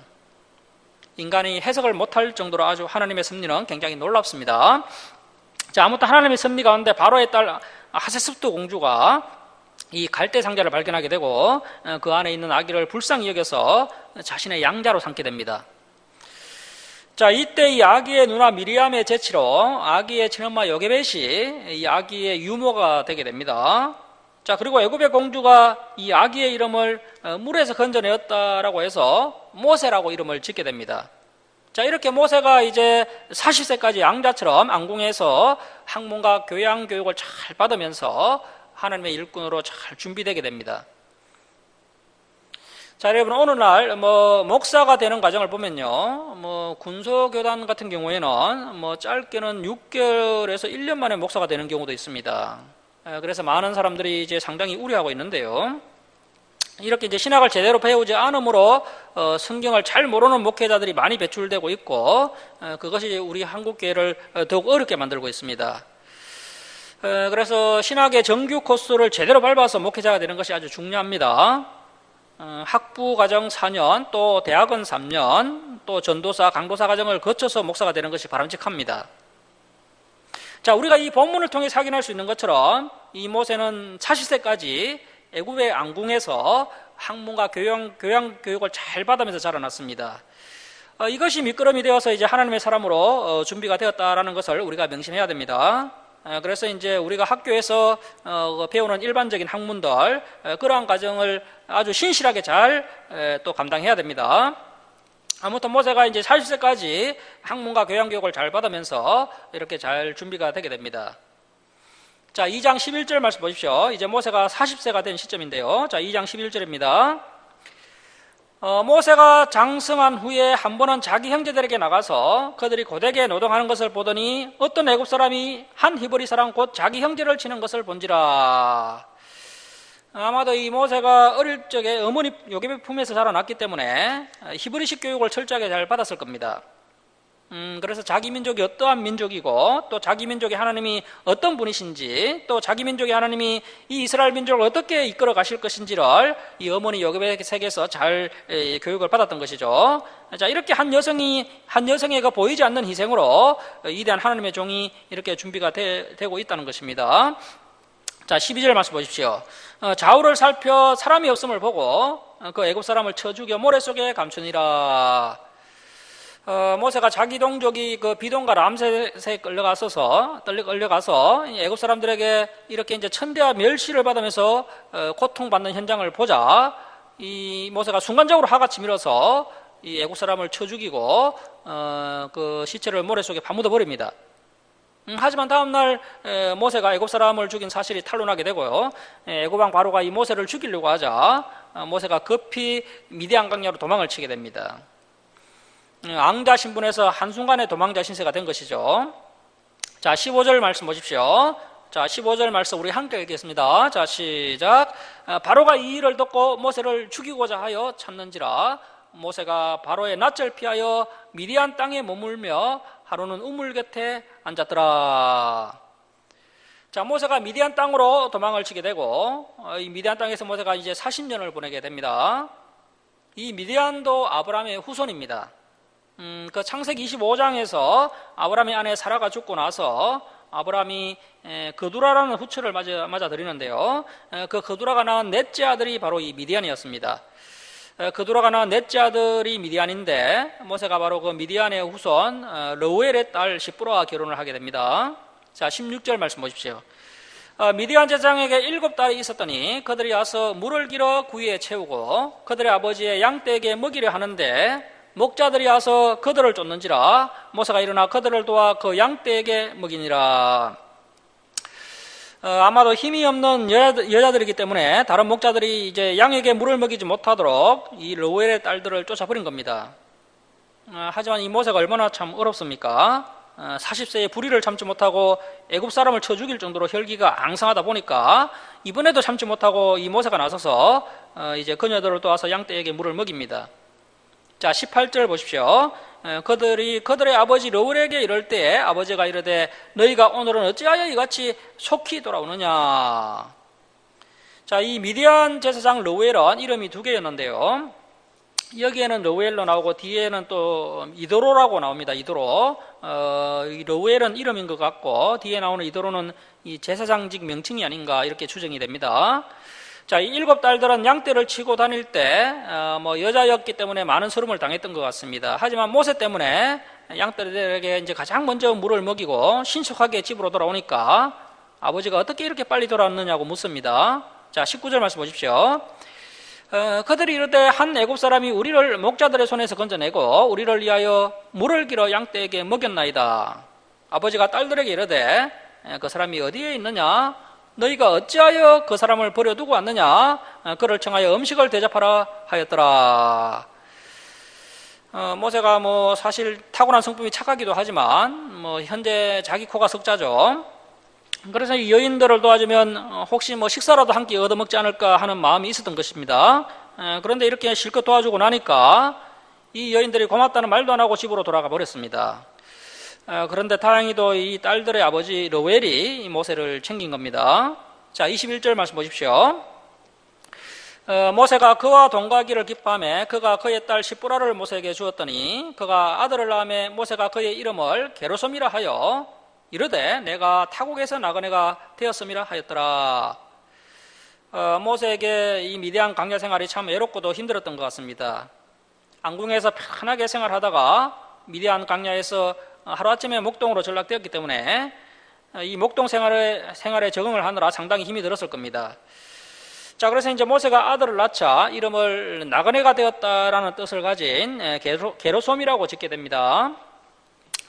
인간이 해석을 못할 정도로 아주 하나님의 섭리는 굉장히 놀랍습니다. 자, 아무튼 하나님의 섭리 가운데 바로의 딸 하세습도 공주가 이 갈대 상자를 발견하게 되고 그 안에 있는 아기를 불쌍히 여겨서 자신의 양자로 삼게 됩니다. 자, 이때 이 아기의 누나 미리암의 제치로 아기의 친엄마 요게벳이 이 아기의 유모가 되게 됩니다. 자, 그리고 애굽의 공주가 이 아기의 이름을 물에서 건져내었다라고 해서 모세라고 이름을 짓게 됩니다. 자, 이렇게 모세가 이제 40세까지 양자처럼 앙궁에서 학문과 교양 교육을 잘 받으면서 하나님의 일꾼으로 잘 준비되게 됩니다. 자, 여러분, 오늘날 목사가 되는 과정을 보면요, 군소교단 같은 경우에는 짧게는 6개월에서 1년 만에 목사가 되는 경우도 있습니다. 그래서 많은 사람들이 이제 상당히 우려하고 있는데요. 이렇게 이제 신학을 제대로 배우지 않으므로 성경을 잘 모르는 목회자들이 많이 배출되고 있고 그것이 우리 한국교회를 더욱 어렵게 만들고 있습니다. 그래서 신학의 정규 코스를 제대로 밟아서 목회자가 되는 것이 아주 중요합니다. 학부 과정 4년, 또 대학은 3년, 또 전도사, 강도사 과정을 거쳐서 목사가 되는 것이 바람직합니다. 자, 우리가 이 본문을 통해 확인할 수 있는 것처럼 이 모세는 40세까지 애굽의 앙궁에서 학문과 교양 교육을 잘 받으면서 자라났습니다. 이것이 밑거름이 되어서 이제 하나님의 사람으로 준비가 되었다라는 것을 우리가 명심해야 됩니다. 그래서 이제 우리가 학교에서 배우는 일반적인 학문들 그러한 과정을 아주 신실하게 잘 또 감당해야 됩니다. 아무튼 모세가 이제 40세까지 학문과 교양 교육을 잘 받으면서 이렇게 잘 준비가 되게 됩니다. 자, 2장 11절 말씀 보십시오. 이제 모세가 40세가 된 시점인데요. 자, 2장 11절입니다. 모세가 장성한 후에 한 번은 자기 형제들에게 나가서 그들이 고되게 노동하는 것을 보더니 어떤 애굽 사람이 한 히브리 사람 곧 자기 형제를 치는 것을 본지라. 아마도 이 모세가 어릴 적에 어머니 요게벳 품에서 자라났기 때문에 히브리식 교육을 철저하게 잘 받았을 겁니다. 그래서 자기 민족이 어떠한 민족이고 또 자기 민족의 하나님이 어떤 분이신지 또 자기 민족의 하나님이 이 이스라엘 민족을 어떻게 이끌어 가실 것인지를 이 어머니 요게벳에게서 잘 교육을 받았던 것이죠. 자, 이렇게 한 여성의 그 보이지 않는 희생으로 위대한 하나님의 종이 이렇게 준비가 되고 있다는 것입니다. 자, 12절 말씀 보십시오. 좌우를 살펴 사람이 없음을 보고 그 애굽 사람을 쳐 죽여 모래 속에 감추니라. 모세가 자기 동족이 그 비동과 람셋에 끌려가서 애굽 사람들에게 이렇게 이제 천대와 멸시를 받으면서 고통받는 현장을 보자 이 모세가 순간적으로 화가 치밀어서 이 애굽 사람을 쳐 죽이고 그 시체를 모래 속에 파묻어 버립니다. 하지만 다음날 모세가 애굽 사람을 죽인 사실이 탄로나게 되고요. 애굽 왕 바로가 이 모세를 죽이려고 하자 모세가 급히 미디안 강야로 도망을 치게 됩니다. 앙자 신분에서 한순간에 도망자 신세가 된 것이죠. 자, 15절 말씀 보십시오. 자, 15절 말씀 우리 함께 읽겠습니다. 자, 시작. 바로가 이 일을 듣고 모세를 죽이고자 하여 찾는지라 모세가 바로의 낯을 피하여 미디안 땅에 머물며 하루는 우물 곁에 앉았더라. 자, 모세가 미디안 땅으로 도망을 치게 되고 이 미디안 땅에서 모세가 이제 40년을 보내게 됩니다. 이 미디안도 아브라함의 후손입니다. 그 창세기 25장에서 아브라함의 아내 사라가 죽고 나서 아브라함이 거두라라는 후처를 맞아 들이는데요. 그 거두라가 낳은 넷째 아들이 바로 이 미디안이었습니다. 거두라가 낳은 넷째 아들이 미디안인데 모세가 바로 그 미디안의 후손 르우엘의 딸 시브라와 결혼을 하게 됩니다. 자, 16절 말씀 보십시오. 미디안 제사장에게 7딸이 있었더니 그들이 와서 물을 길어 구이에 채우고 그들의 아버지의 양떼에게 먹이려 하는데 목자들이 와서 그들을 쫓는지라 모세가 일어나 그들을 도와 그 양떼에게 먹이니라. 아마도 힘이 없는 여자들이기 때문에 다른 목자들이 이제 양에게 물을 먹이지 못하도록 이 르우엘의 딸들을 쫓아버린 겁니다. 하지만 이 모세가 얼마나 참 어렵습니까? 40세에 불의를 참지 못하고 애굽 사람을 쳐 죽일 정도로 혈기가 앙상하다 보니까 이번에도 참지 못하고 이 모세가 나서서 이제 그녀들을 도와서 양떼에게 물을 먹입니다. 자, 18절 보십시오. 그들의 아버지 르우엘에게 이럴 때에 아버지가 이르되 너희가 오늘은 어찌하여 이같이 속히 돌아오느냐. 자, 이 미디안 제사장 르우엘은 이름이 2개였는데요. 여기에는 르우엘로 나오고 뒤에는 또 이도로라고 나옵니다. 이도로. 이 르우엘은 이름인 것 같고 뒤에 나오는 이도로는 이 제사장직 명칭이 아닌가 이렇게 추정이 됩니다. 자, 이 7딸들은 양떼를 치고 다닐 때 여자였기 때문에 많은 서름을 당했던 것 같습니다. 하지만 모세 때문에 양떼들에게 이제 가장 먼저 물을 먹이고 신속하게 집으로 돌아오니까 아버지가 어떻게 이렇게 빨리 돌아왔느냐고 묻습니다. 자, 19절 말씀 보십시오. 그들이 이르되 한 애굽 사람이 우리를 목자들의 손에서 건져내고 우리를 위하여 물을 길어 양떼에게 먹였나이다. 아버지가 딸들에게 이르되 그 사람이 어디에 있느냐? 너희가 어찌하여 그 사람을 버려두고 왔느냐? 그를 청하여 음식을 대접하라 하였더라. 모세가 사실 타고난 성품이 착하기도 하지만 현재 자기 코가 석자죠. 그래서 이 여인들을 도와주면 혹시 식사라도 한 끼 얻어먹지 않을까 하는 마음이 있었던 것입니다. 그런데 이렇게 실컷 도와주고 나니까 이 여인들이 고맙다는 말도 안 하고 집으로 돌아가 버렸습니다. 그런데 다행히도 이 딸들의 아버지 르우엘이 이 모세를 챙긴 겁니다. 자, 21절 말씀 보십시오. 모세가 그와 동거하기를 기뻐하며 그가 그의 딸 시브라를 모세에게 주었더니 그가 아들을 낳으며 모세가 그의 이름을 게르솜이라 하여 이르되 내가 타국에서 나그네가 되었음이라 하였더라. 모세에게 이 미디안 광야 생활이 참 외롭고도 힘들었던 것 같습니다. 앙궁에서 편하게 생활하다가 미디안 광야에서 하루아침에 목동으로 전락되었기 때문에 이 목동 생활에 적응을 하느라 상당히 힘이 들었을 겁니다. 자, 그래서 이제 모세가 아들을 낳자 이름을 나그네가 되었다라는 뜻을 가진 게르솜이라고 짓게 됩니다.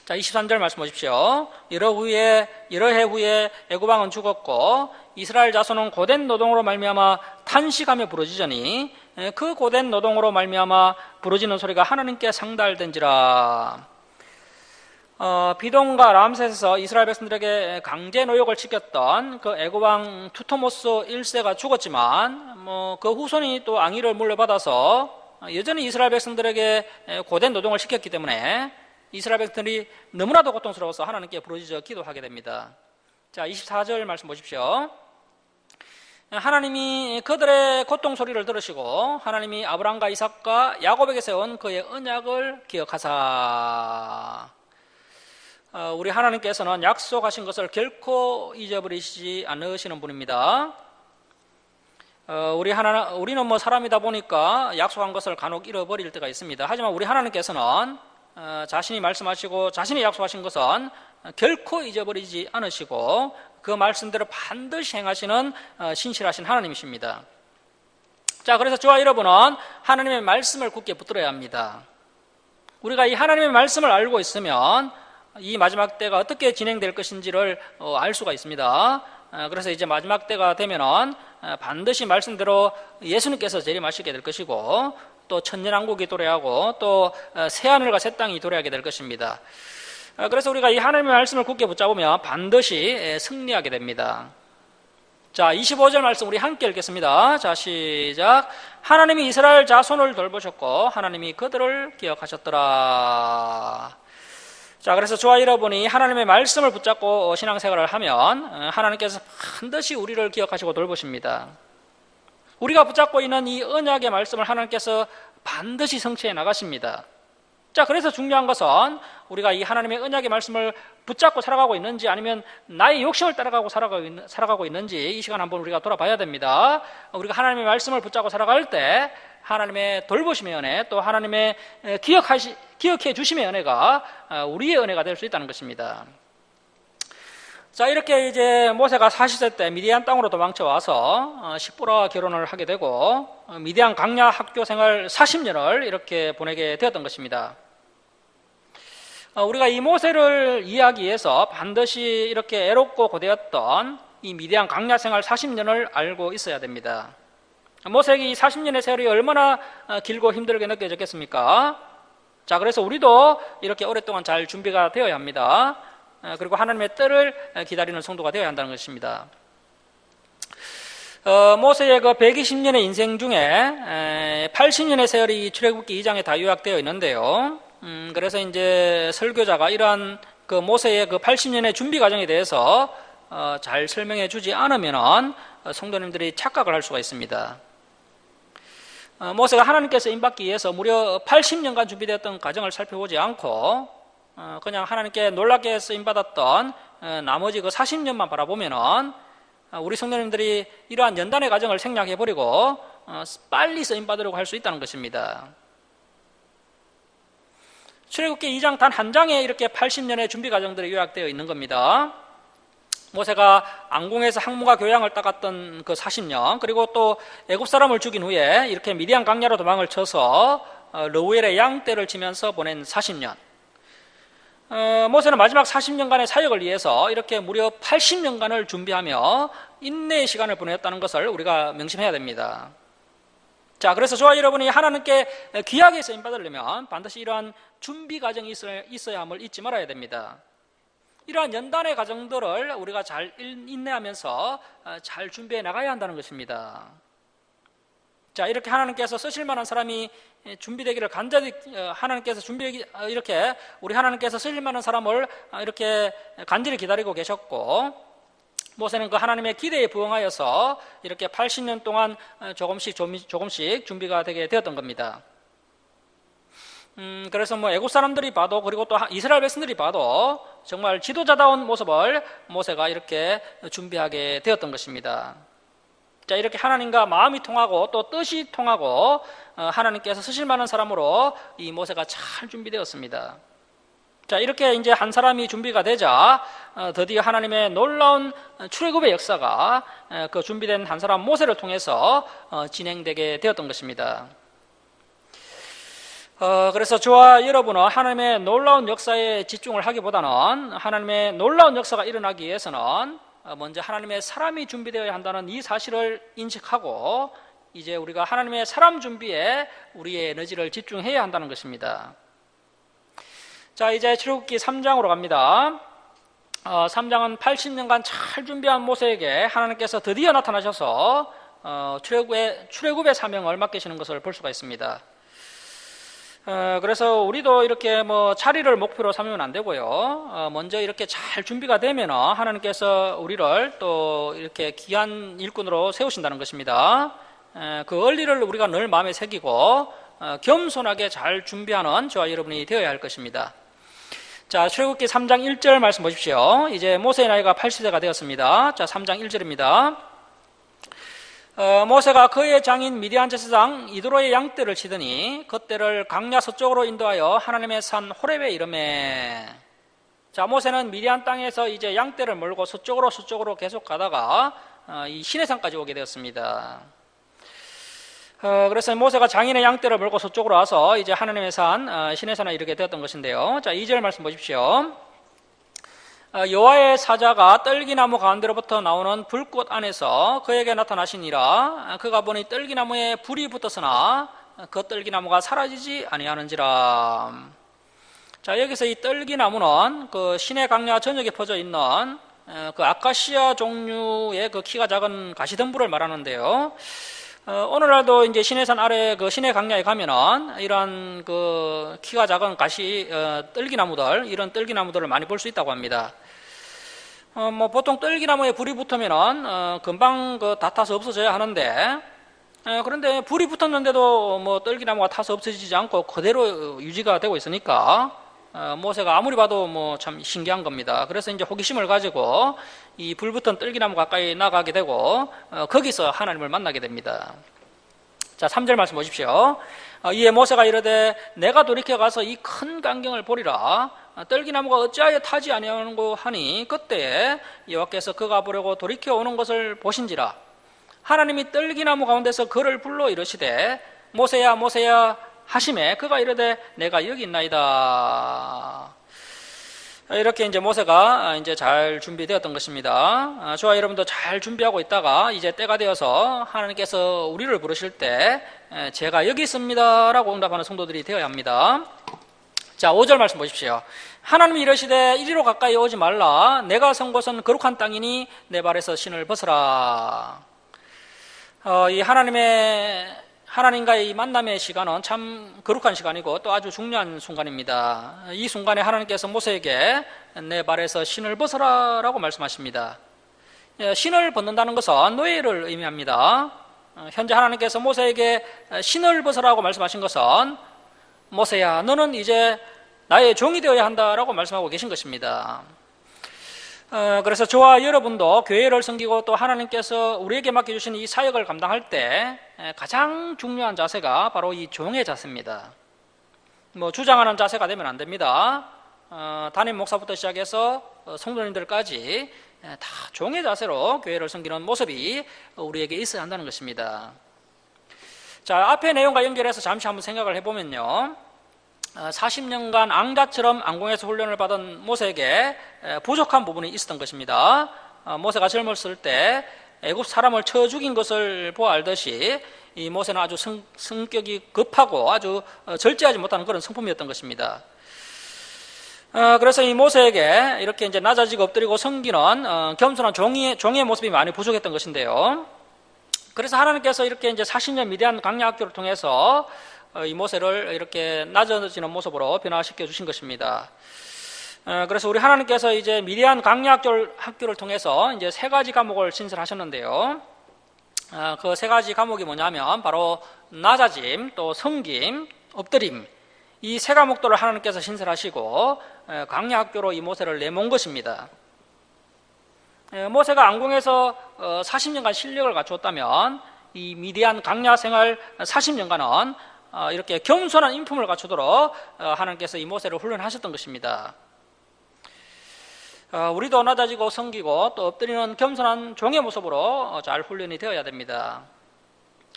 자, 23절 말씀 보십시오. 여러 해 후에 애굽 왕은 죽었고 이스라엘 자손은 고된 노동으로 말미암아 탄식하며 부르짖으니 그 고된 노동으로 말미암아 부르짖는 소리가 하나님께 상달된지라. 비동과 람셋에서 이스라엘 백성들에게 강제 노역을 시켰던 그 애굽 왕 투토모스 1세가 죽었지만 그 후손이 또 앙위를 물려받아서 여전히 이스라엘 백성들에게 고된 노동을 시켰기 때문에 이스라엘 백성들이 너무나도 고통스러워서 하나님께 부르짖어 기도하게 됩니다. 자, 24절 말씀 보십시오. 하나님이 그들의 고통 소리를 들으시고 하나님이 아브라함과 이삭과 야곱에게 세운 그의 언약을 기억하사. 우리 하나님께서는 약속하신 것을 결코 잊어버리시지 않으시는 분입니다. 우리는 사람이다 보니까 약속한 것을 간혹 잃어버릴 때가 있습니다. 하지만 우리 하나님께서는 자신이 말씀하시고 자신이 약속하신 것은 결코 잊어버리지 않으시고 그 말씀대로 반드시 행하시는 신실하신 하나님이십니다. 자, 그래서 저와 여러분은 하나님의 말씀을 굳게 붙들어야 합니다. 우리가 이 하나님의 말씀을 알고 있으면 이 마지막 때가 어떻게 진행될 것인지를 알 수가 있습니다. 그래서 이제 마지막 때가 되면은 반드시 말씀대로 예수님께서 재림하시게 될 것이고 또 천년왕국이 도래하고 또 새하늘과 새 땅이 도래하게 될 것입니다. 그래서 우리가 이 하나님의 말씀을 굳게 붙잡으면 반드시 승리하게 됩니다. 자, 25절 말씀 우리 함께 읽겠습니다. 자, 시작. 하나님이 이스라엘 자손을 돌보셨고 하나님이 그들을 기억하셨더라. 자, 그래서 저와 여러분이 하나님의 말씀을 붙잡고 신앙생활을 하면 하나님께서 반드시 우리를 기억하시고 돌보십니다. 우리가 붙잡고 있는 이 언약의 말씀을 하나님께서 반드시 성취해 나가십니다. 자, 그래서 중요한 것은 우리가 이 하나님의 언약의 말씀을 붙잡고 살아가고 있는지 아니면 나의 욕심을 따라가고 살아가고 있는지 이 시간 한번 우리가 돌아봐야 됩니다. 우리가 하나님의 말씀을 붙잡고 살아갈 때 하나님의 돌보심의 은혜, 또 하나님의 기억해 주심의 은혜가 우리의 은혜가 될 수 있다는 것입니다. 자, 이렇게 이제 모세가 40세 때 미디안 땅으로 도망쳐 와서 십보라와 결혼을 하게 되고 미디안 광야 학교 생활 40년을 이렇게 보내게 되었던 것입니다. 우리가 이 모세를 이해하기 위해서 반드시 이렇게 애롭고 고되었던 이 미디안 광야 생활 40년을 알고 있어야 됩니다. 모세에게 이 40년의 세월이 얼마나 길고 힘들게 느껴졌겠습니까? 자, 그래서 우리도 이렇게 오랫동안 잘 준비가 되어야 합니다. 그리고 하나님의 뜻을 기다리는 성도가 되어야 한다는 것입니다. 모세의 그 120년의 인생 중에 80년의 세월이 출애굽기 2장에 다 요약되어 있는데요. 그래서 이제 설교자가 이러한 그 모세의 그 80년의 준비 과정에 대해서 잘 설명해 주지 않으면 성도님들이 착각을 할 수가 있습니다. 모세가 하나님께서 인받기 위해서 무려 80년간 준비되었던 과정을 살펴보지 않고 그냥 하나님께 놀랍게 쓰임받았던 나머지 그 40년만 바라보면은 우리 성도님들이 이러한 연단의 과정을 생략해버리고 빨리 쓰임받으려고 할 수 있다는 것입니다. 출애굽기 2장 단 한 장에 이렇게 80년의 준비 과정들이 요약되어 있는 겁니다. 모세가 앙궁에서 학문과 교양을 따갔던 그 40년, 그리고 또 애굽 사람을 죽인 후에 이렇게 미디안 광야로 도망을 쳐서 르우엘의 양떼를 치면서 보낸 40년. 모세는 마지막 40년간의 사역을 위해서 이렇게 무려 80년간을 준비하며 인내의 시간을 보냈다는 것을 우리가 명심해야 됩니다. 자, 그래서 저와 여러분이 하나님께 귀하게 쓰임받으려면 반드시 이러한 준비 과정이 있어야 함을 잊지 말아야 됩니다. 이러한 연단의 과정들을 우리가 잘 인내하면서 잘 준비해 나가야 한다는 것입니다. 자, 이렇게 하나님께서 쓰실 만한 사람이 준비되기를 간절히 하나님께서 이렇게 우리 하나님께서 쓰실 만한 사람을 이렇게 간절히 기다리고 계셨고, 모세는 그 하나님의 기대에 부응하여서 이렇게 80년 동안 조금씩 준비가 되게 되었던 겁니다. 그래서 뭐 애국 사람들이 봐도, 그리고 또 이스라엘 백성들이 봐도 정말 지도자다운 모습을 모세가 이렇게 준비하게 되었던 것입니다. 자, 이렇게 하나님과 마음이 통하고 또 뜻이 통하고 하나님께서 쓰실 만한 사람으로 이 모세가 잘 준비되었습니다. 자, 이렇게 이제 한 사람이 준비가 되자 드디어 하나님의 놀라운 출애굽의 역사가 그 준비된 한 사람 모세를 통해서 진행되게 되었던 것입니다. 그래서 저와 여러분은 하나님의 놀라운 역사에 집중을 하기보다는 하나님의 놀라운 역사가 일어나기 위해서는 먼저 하나님의 사람이 준비되어야 한다는 이 사실을 인식하고 이제 우리가 하나님의 사람 준비에 우리의 에너지를 집중해야 한다는 것입니다. 자, 이제 출애굽기 3장으로 갑니다. 3장은 80년간 잘 준비한 모세에게 하나님께서 드디어 나타나셔서 출애굽의 사명을 맡기시는 것을 볼 수가 있습니다. 그래서 우리도 이렇게 뭐 자리를 목표로 삼으면 안 되고요. 먼저 이렇게 잘 준비가 되면 하나님께서 우리를 또 이렇게 귀한 일꾼으로 세우신다는 것입니다. 그 원리를 우리가 늘 마음에 새기고 겸손하게 잘 준비하는 저와 여러분이 되어야 할 것입니다. 자, 출애굽기 3장 1절 말씀 보십시오. 이제 모세의 나이가 80세가 되었습니다. 자, 3장 1절입니다. 모세가 그의 장인 미디안 제사장 이드로의 양떼를 치더니 그떼를 강야 서쪽으로 인도하여 하나님의 산 호렙에 이르매. 자, 모세는 미디안 땅에서 이제 양떼를 몰고 서쪽으로 계속 가다가 이 시내산까지 오게 되었습니다. 그래서 모세가 장인의 양떼를 몰고 서쪽으로 와서 이제 하나님의 산 시내산에 이르게 되었던 것인데요. 자, 2절 말씀 보십시오. 여호와의 사자가 떨기나무 가운데로부터 나오는 불꽃 안에서 그에게 나타나시니라. 그가 보니 떨기나무에 불이 붙었으나 그 떨기나무가 사라지지 아니하는지라. 자, 여기서 이 떨기나무는 그 시내 강야 전역에 퍼져 있는 그 아카시아 종류의 그 키가 작은 가시덤불을 말하는데요. 오늘날도 이제 시내산 아래 그 시내 강야에 가면은 이런 그 키가 작은 뜰기나무들, 이런 뜰기나무들을 많이 볼 수 있다고 합니다. 뭐 보통 뜰기나무에 불이 붙으면은 금방 다 타서 없어져야 하는데, 그런데 불이 붙었는데도 뭐 뜰기나무가 타서 없어지지 않고 그대로 유지가 되고 있으니까 모세가 아무리 봐도 뭐 참 신기한 겁니다. 그래서 이제 호기심을 가지고 이 불붙은 뜰기나무 가까이 나가게 되고 거기서 하나님을 만나게 됩니다. 자, 3절 말씀 보십시오. 이에 모세가 이르되 내가 돌이켜 가서 이 큰 광경을 보리라. 뜰기나무가 어찌하여 타지 아니하는고 하니 그때에 여호와께서 그가 보려고 돌이켜 오는 것을 보신지라. 하나님이 뜰기나무 가운데서 그를 불러 이르시되 모세야 모세야 하심에 그가 이르되 내가 여기 있나이다. 이렇게 이제 모세가 이제 잘 준비되었던 것입니다. 저와 여러분도 잘 준비하고 있다가 이제 때가 되어서 하나님께서 우리를 부르실 때 제가 여기 있습니다라고 응답하는 성도들이 되어야 합니다. 자, 5절 말씀 보십시오. 하나님이 이르시되 이리로 가까이 오지 말라. 내가 선 곳은 거룩한 땅이니 내 발에서 신을 벗으라. 이 하나님과의 이 만남의 시간은 참 거룩한 시간이고 또 아주 중요한 순간입니다. 이 순간에 하나님께서 모세에게 내 발에서 신을 벗어라 라고 말씀하십니다. 신을 벗는다는 것은 노예를 의미합니다. 현재 하나님께서 모세에게 신을 벗으라고 말씀하신 것은 모세야 너는 이제 나의 종이 되어야 한다라고 말씀하고 계신 것입니다. 그래서 저와 여러분도 교회를 섬기고 또 하나님께서 우리에게 맡겨주신 이 사역을 감당할 때 가장 중요한 자세가 바로 이 종의 자세입니다. 뭐 주장하는 자세가 되면 안 됩니다. 담임 목사부터 시작해서 성도님들까지 다 종의 자세로 교회를 섬기는 모습이 우리에게 있어야 한다는 것입니다. 자, 앞의 내용과 연결해서 잠시 한번 생각을 해보면요. 40년간 앙자처럼 앙공에서 훈련을 받은 모세에게 부족한 부분이 있었던 것입니다. 모세가 젊었을 때 애굽 사람을 쳐 죽인 것을 보아 알듯이 이 모세는 아주 성격이 급하고 아주 절제하지 못하는 그런 성품이었던 것입니다. 그래서 이 모세에게 이렇게 이제 낮아지고 엎드리고 섬기는 겸손한 종의 모습이 많이 부족했던 것인데요. 그래서 하나님께서 이렇게 이제 40년 미디안 강야 학교를 통해서 이 모세를 이렇게 낮아지는 모습으로 변화시켜 주신 것입니다. 그래서 우리 하나님께서 이제 미디안 강야 학교를 통해서 이제 세 가지 과목을 신설하셨는데요. 그 세 가지 과목이 뭐냐면 바로 낮아짐, 또 섬김, 엎드림, 이 세 과목들을 하나님께서 신설하시고 강야 학교로 이 모세를 내몬 것입니다. 모세가 앙공에서 40년간 실력을 갖추었다면 이 미디안 강야 생활 40년간은 이렇게 겸손한 인품을 갖추도록 하나님께서 이 모세를 훈련하셨던 것입니다. 우리도 낮아지고 섬기고 또 엎드리는 겸손한 종의 모습으로 잘 훈련이 되어야 됩니다.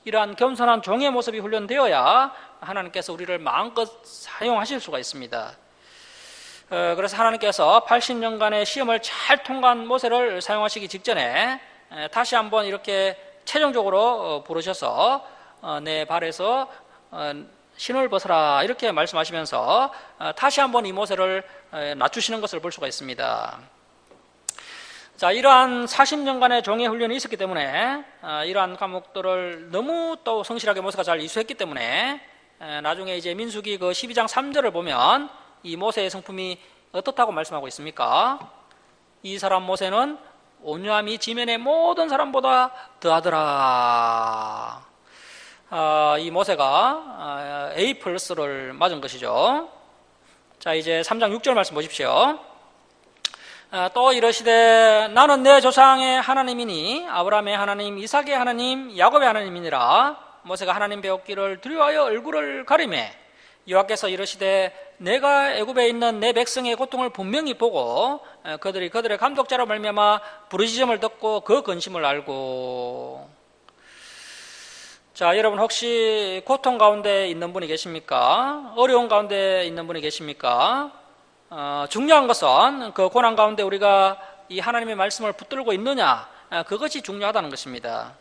이러한 겸손한 종의 모습이 훈련되어야 하나님께서 우리를 마음껏 사용하실 수가 있습니다. 그래서 하나님께서 80년간의 시험을 잘 통과한 모세를 사용하시기 직전에 다시 한번 이렇게 최종적으로 부르셔서 내 발에서 신을 벗어라 이렇게 말씀하시면서 다시 한번 이 모세를 낮추시는 것을 볼 수가 있습니다. 자, 이러한 40년간의 종의 훈련이 있었기 때문에 이러한 과목들을 너무 또 성실하게 모세가 잘 이수했기 때문에 나중에 이제 민수기 그 12장 3절을 보면 이 모세의 성품이 어떻다고 말씀하고 있습니까? 이 사람 모세는 온유함이 지면의 모든 사람보다 더하더라. 이 모세가 A+를 맞은 것이죠. 자, 이제 3장 6절 말씀 보십시오. 또 이르시되 나는 내 조상의 하나님이니 아브라함의 하나님, 이삭의 하나님, 야곱의 하나님이니라. 모세가 하나님 배웠기를 두려워하여 얼굴을 가리매 여호와께서 이르시되 내가 애굽에 있는 내 백성의 고통을 분명히 보고 그들의 감독자로 말미암아 부르짖음을 듣고 그 근심을 알고. 자, 여러분 혹시 고통 가운데 있는 분이 계십니까? 어려운 가운데 있는 분이 계십니까? 중요한 것은 그 고난 가운데 우리가 이 하나님의 말씀을 붙들고 있느냐, 그것이 중요하다는 것입니다.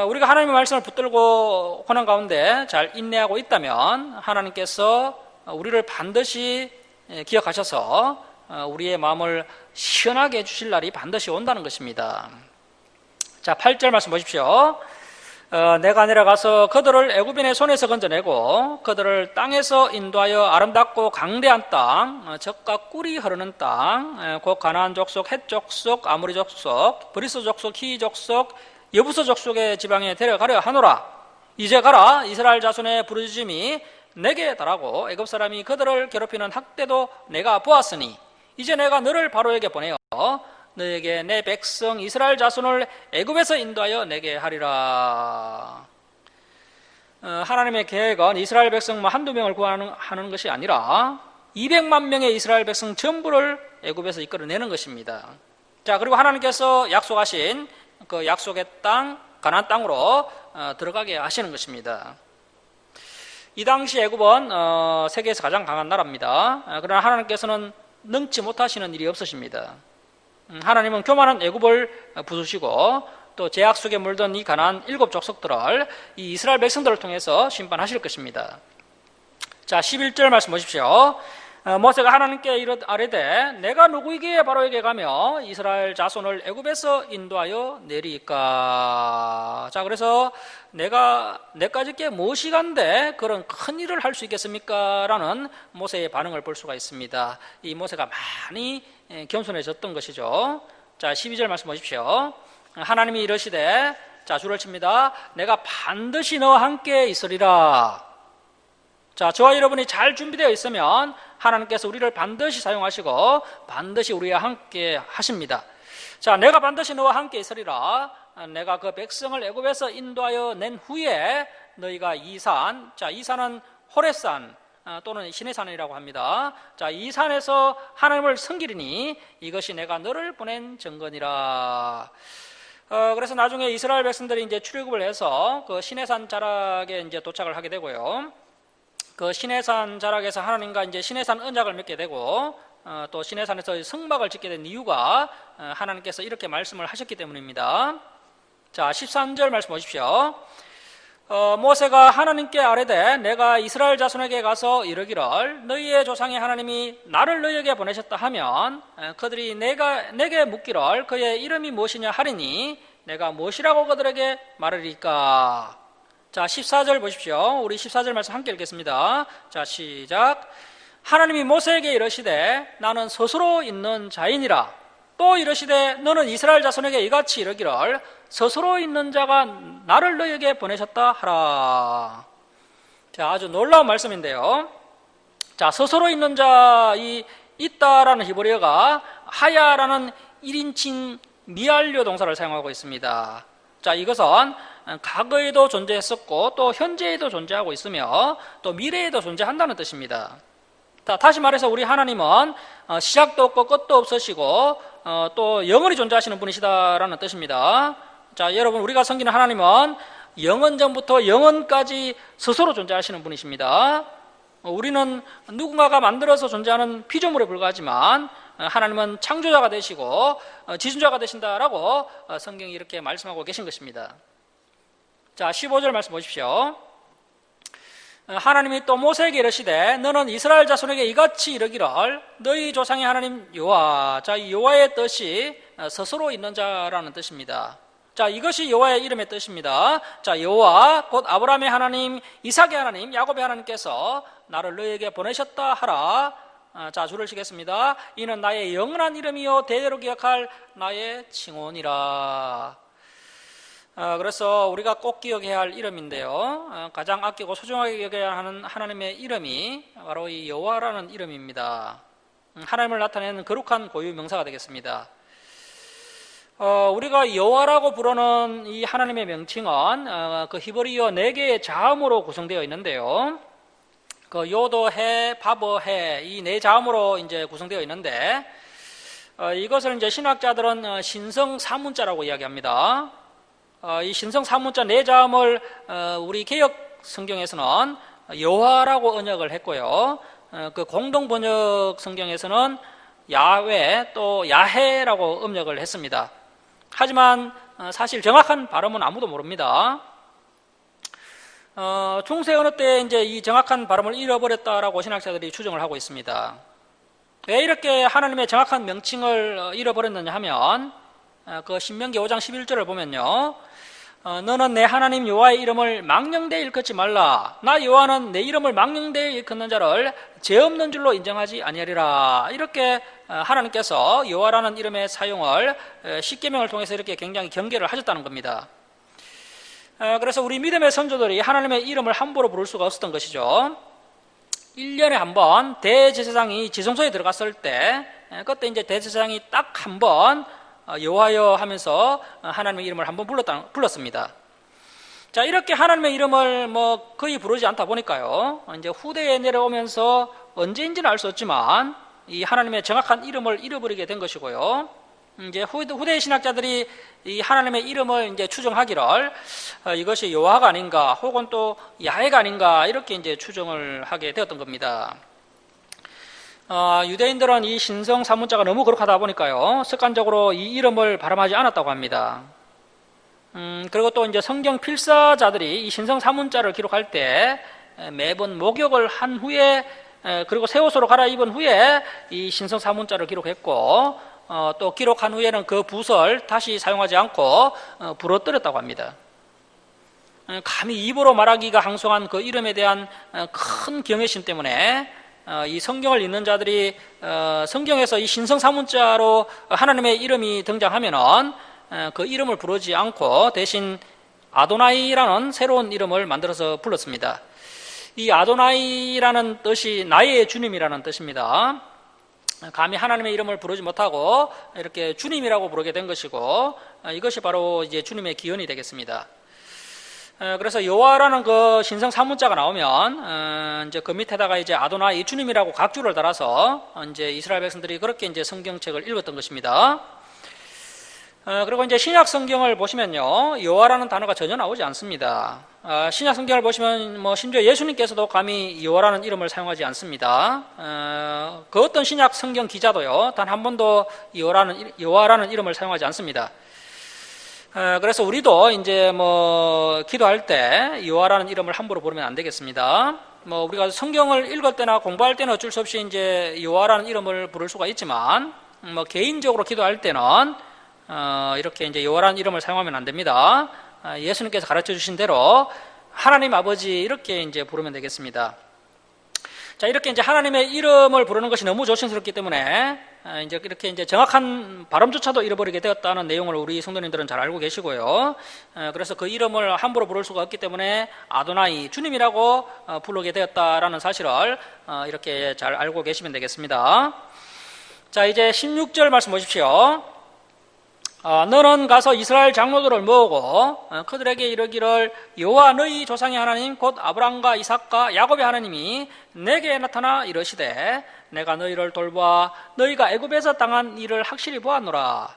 우리가 하나님의 말씀을 붙들고 고난 가운데 잘 인내하고 있다면 하나님께서 우리를 반드시 기억하셔서 우리의 마음을 시원하게 해주실 날이 반드시 온다는 것입니다. 자, 8절 말씀 보십시오. 내가 내려가서 그들을 애굽인의 손에서 건져내고 그들을 땅에서 인도하여 아름답고 강대한 땅, 젖과 꿀이 흐르는 땅, 곧 가나안 족속, 헷 족속, 아모리 족속, 브리스 족속, 히 족속, 여부서 족속의 지방에 데려가려 하노라. 이제 가라. 이스라엘 자손의 부르짖음이 내게 달하고 애굽 사람이 그들을 괴롭히는 학대도 내가 보았으니 이제 내가 너를 바로에게 보내어 너에게 내 백성 이스라엘 자손을 애굽에서 인도하여 내게 하리라. 하나님의 계획은 이스라엘 백성만 한두 명을 구하는 것이 아니라 200만 명의 이스라엘 백성 전부를 애굽에서 이끌어내는 것입니다. 자, 그리고 하나님께서 약속하신 그 약속의 땅, 가나안 땅으로 들어가게 하시는 것입니다. 이 당시 애굽은 세계에서 가장 강한 나라입니다. 그러나 하나님께서는 능치 못하시는 일이 없으십니다. 하나님은 교만한 애굽을 부수시고 또 제약 속에 물든 이 가나안 7 족속들을 이 이스라엘 백성들을 통해서 심판하실 것입니다. 자, 11절 말씀 보십시오. 모세가 하나님께 아뢰되 내가 누구에게 바로에게 가며 이스라엘 자손을 애굽에서 인도하여 내리까. 자, 그래서 내가 내까지께 무엇이 간데 그런 큰 일을 할 수 있겠습니까? 라는 모세의 반응을 볼 수가 있습니다. 이 모세가 많이 겸손해졌던 것이죠. 자, 12절 말씀 보십시오. 하나님이 이러시되, 자, 줄을 칩니다. 내가 반드시 너와 함께 있으리라. 자, 저와 여러분이 잘 준비되어 있으면 하나님께서 우리를 반드시 사용하시고 반드시 우리와 함께 하십니다. 자, 내가 반드시 너와 함께 있으리라. 내가 그 백성을 애굽에서 인도하여 낸 후에 너희가 이 산, 자, 이 산은 호렙산 또는 시내산이라고 합니다. 자, 이 산에서 하나님을 섬기리니 이것이 내가 너를 보낸 증거니라. 그래서 나중에 이스라엘 백성들이 이제 출애굽을 해서 그 시내산 자락에 이제 도착을 하게 되고요. 그 시내산 자락에서 하나님과 이제 시내산 언약을 맺게 되고 또 시내산에서 성막을 짓게 된 이유가 하나님께서 이렇게 말씀을 하셨기 때문입니다. 자, 13절 말씀 보십시오. 모세가 하나님께 아뢰되 내가 이스라엘 자손에게 가서 이르기를 너희의 조상의 하나님이 나를 너희에게 보내셨다 하면 그들이 내게 묻기를 그의 이름이 무엇이냐 하리니 내가 무엇이라고 그들에게 말하리까. 자, 14절 보십시오. 우리 14절 말씀 함께 읽겠습니다. 자, 시작. 하나님이 모세에게 이르시되 나는 스스로 있는 자이니라. 또 이르시되 너는 이스라엘 자손에게 이같이 이르기를 스스로 있는 자가 나를 너희에게 보내셨다 하라. 자, 아주 놀라운 말씀인데요. 자, 스스로 있는 자, 이 있다라는 히브리어가 하야라는 1인칭 미완료 동사를 사용하고 있습니다. 자, 이것은 과거에도 존재했었고 또 현재에도 존재하고 있으며 또 미래에도 존재한다는 뜻입니다. 다시 말해서 우리 하나님은 시작도 없고 끝도 없으시고 또 영원히 존재하시는 분이시다라는 뜻입니다. 자, 여러분, 우리가 섬기는 하나님은 영원전부터 영원까지 스스로 존재하시는 분이십니다. 우리는 누군가가 만들어서 존재하는 피조물에 불과하지만 하나님은 창조자가 되시고 지존자가 되신다라고 성경이 이렇게 말씀하고 계신 것입니다. 자, 15절 말씀 보십시오. 하나님이 또 모세에게 이르시되 너는 이스라엘 자손에게 이같이 이르기를 너희 조상의 하나님 여호와. 자, 이 여호와의 뜻이 스스로 있는 자라는 뜻입니다. 자, 이것이 여호와의 이름의 뜻입니다. 자, 여호와 곧 아브라함의 하나님, 이삭의 하나님, 야곱의 하나님께서 나를 너희에게 보내셨다 하라. 자, 줄을 치겠습니다. 이는 나의 영원한 이름이요 대대로 기억할 나의 칭호니라. 그래서 우리가 꼭 기억해야 할 이름인데요. 가장 아끼고 소중하게 기억해야 하는 하나님의 이름이 바로 이 여호와라는 이름입니다. 하나님을 나타내는 거룩한 고유 명사가 되겠습니다. 우리가 여호와라고 부르는 이 하나님의 명칭은 그 히브리어 4개의 자음으로 구성되어 있는데요. 그 요도 해, 바버 해, 이 4자음으로 이제 구성되어 있는데 이것을 이제 신학자들은 신성 사문자라고 이야기합니다. 이 신성 사문자 4자음을 우리 개역 성경에서는 여호와라고 언역을 했고요. 그 공동 번역 성경에서는 야훼 또 야해라고 음역을 했습니다. 하지만 사실 정확한 발음은 아무도 모릅니다. 중세 어느 때 이제 이 정확한 발음을 잃어버렸다라고 신학자들이 추정을 하고 있습니다. 왜 이렇게 하나님의 정확한 명칭을 잃어버렸느냐 하면 그 신명기 5장 11절을 보면요, 너는 내 하나님 여호와의 이름을 망령되이 일컫지 말라. 나 여호와는 내 이름을 망령되이 일컫는 자를 죄 없는 줄로 인정하지 아니하리라. 이렇게 하나님께서 여호와라는 이름의 사용을 십계명을 통해서 이렇게 굉장히 경계를 하셨다는 겁니다. 그래서 우리 믿음의 선조들이 하나님의 이름을 함부로 부를 수가 없었던 것이죠. 1년에 한 번 대제사장이 지성소에 들어갔을 때 그때 이제 대제사장이 딱 한 번 여호와여 하면서 하나님의 이름을 한번 불렀습니다. 자, 이렇게 하나님의 이름을 거의 부르지 않다 보니까요, 이제 후대에 내려오면서 언제인지는 알 수 없지만 이 하나님의 정확한 이름을 잃어버리게 된 것이고요. 이제 후대 신학자들이 이 하나님의 이름을 이제 추정하기를 이것이 여호와가 아닌가, 혹은 또 야훼가 아닌가, 이렇게 이제 추정을 하게 되었던 겁니다. 유대인들은 이 신성 사문자가 너무 거룩하다 보니까요, 습관적으로 이 이름을 발음하지 않았다고 합니다. 그리고 또 이제 성경 필사자들이 이 신성 사문자를 기록할 때 매번 목욕을 한 후에, 그리고 새 옷으로 갈아입은 후에 이 신성 사문자를 기록했고, 또 기록한 후에는 그 붓을 다시 사용하지 않고 부러뜨렸다고 합니다. 감히 입으로 말하기가 항송한 그 이름에 대한 큰 경외심 때문에 이 성경을 읽는 자들이 성경에서 이 신성 사문자로 하나님의 이름이 등장하면은 그 이름을 부르지 않고 대신 아도나이라는 새로운 이름을 만들어서 불렀습니다. 이 아도나이라는 뜻이 나의 주님이라는 뜻입니다. 감히 하나님의 이름을 부르지 못하고 이렇게 주님이라고 부르게 된 것이고, 이것이 바로 이제 주님의 기원이 되겠습니다. 그래서 여호와라는 그 신성 사문자가 나오면 이제 그 밑에다가 이제 아도나이 주님이라고 각주를 달아서 이제 이스라엘 백성들이 그렇게 이제 성경책을 읽었던 것입니다. 그리고 이제 신약 성경을 보시면요, 여호와라는 단어가 전혀 나오지 않습니다. 신약 성경을 보시면 심지어 예수님께서도 감히 여호와라는 이름을 사용하지 않습니다. 그 어떤 신약 성경 기자도요, 단 한 번도 여호와라는 이름을 사용하지 않습니다. 그래서 우리도 이제 기도할 때 여호와라는 이름을 함부로 부르면 안 되겠습니다. 우리가 성경을 읽을 때나 공부할 때는 어쩔 수 없이 이제 여호와라는 이름을 부를 수가 있지만, 개인적으로 기도할 때는 이렇게 이제 여호와라는 이름을 사용하면 안 됩니다. 예수님께서 가르쳐 주신 대로 하나님 아버지 이렇게 이제 부르면 되겠습니다. 자, 이렇게 이제 하나님의 이름을 부르는 것이 너무 조심스럽기 때문에 이제 이렇게 이제 정확한 발음조차도 잃어버리게 되었다는 내용을 우리 성도님들은 잘 알고 계시고요. 그래서 그 이름을 함부로 부를 수가 없기 때문에 아도나이 주님이라고 부르게 되었다라는 사실을 이렇게 잘 알고 계시면 되겠습니다. 자, 이제 16절 말씀 보십시오. 너는 가서 이스라엘 장로들을 모으고 그들에게 이르기를 여호와 너희 조상의 하나님 곧 아브라함과 이삭과 야곱의 하나님이 내게 나타나 이르시되 내가 너희를 돌보아 너희가 애굽에서 당한 일을 확실히 보았노라.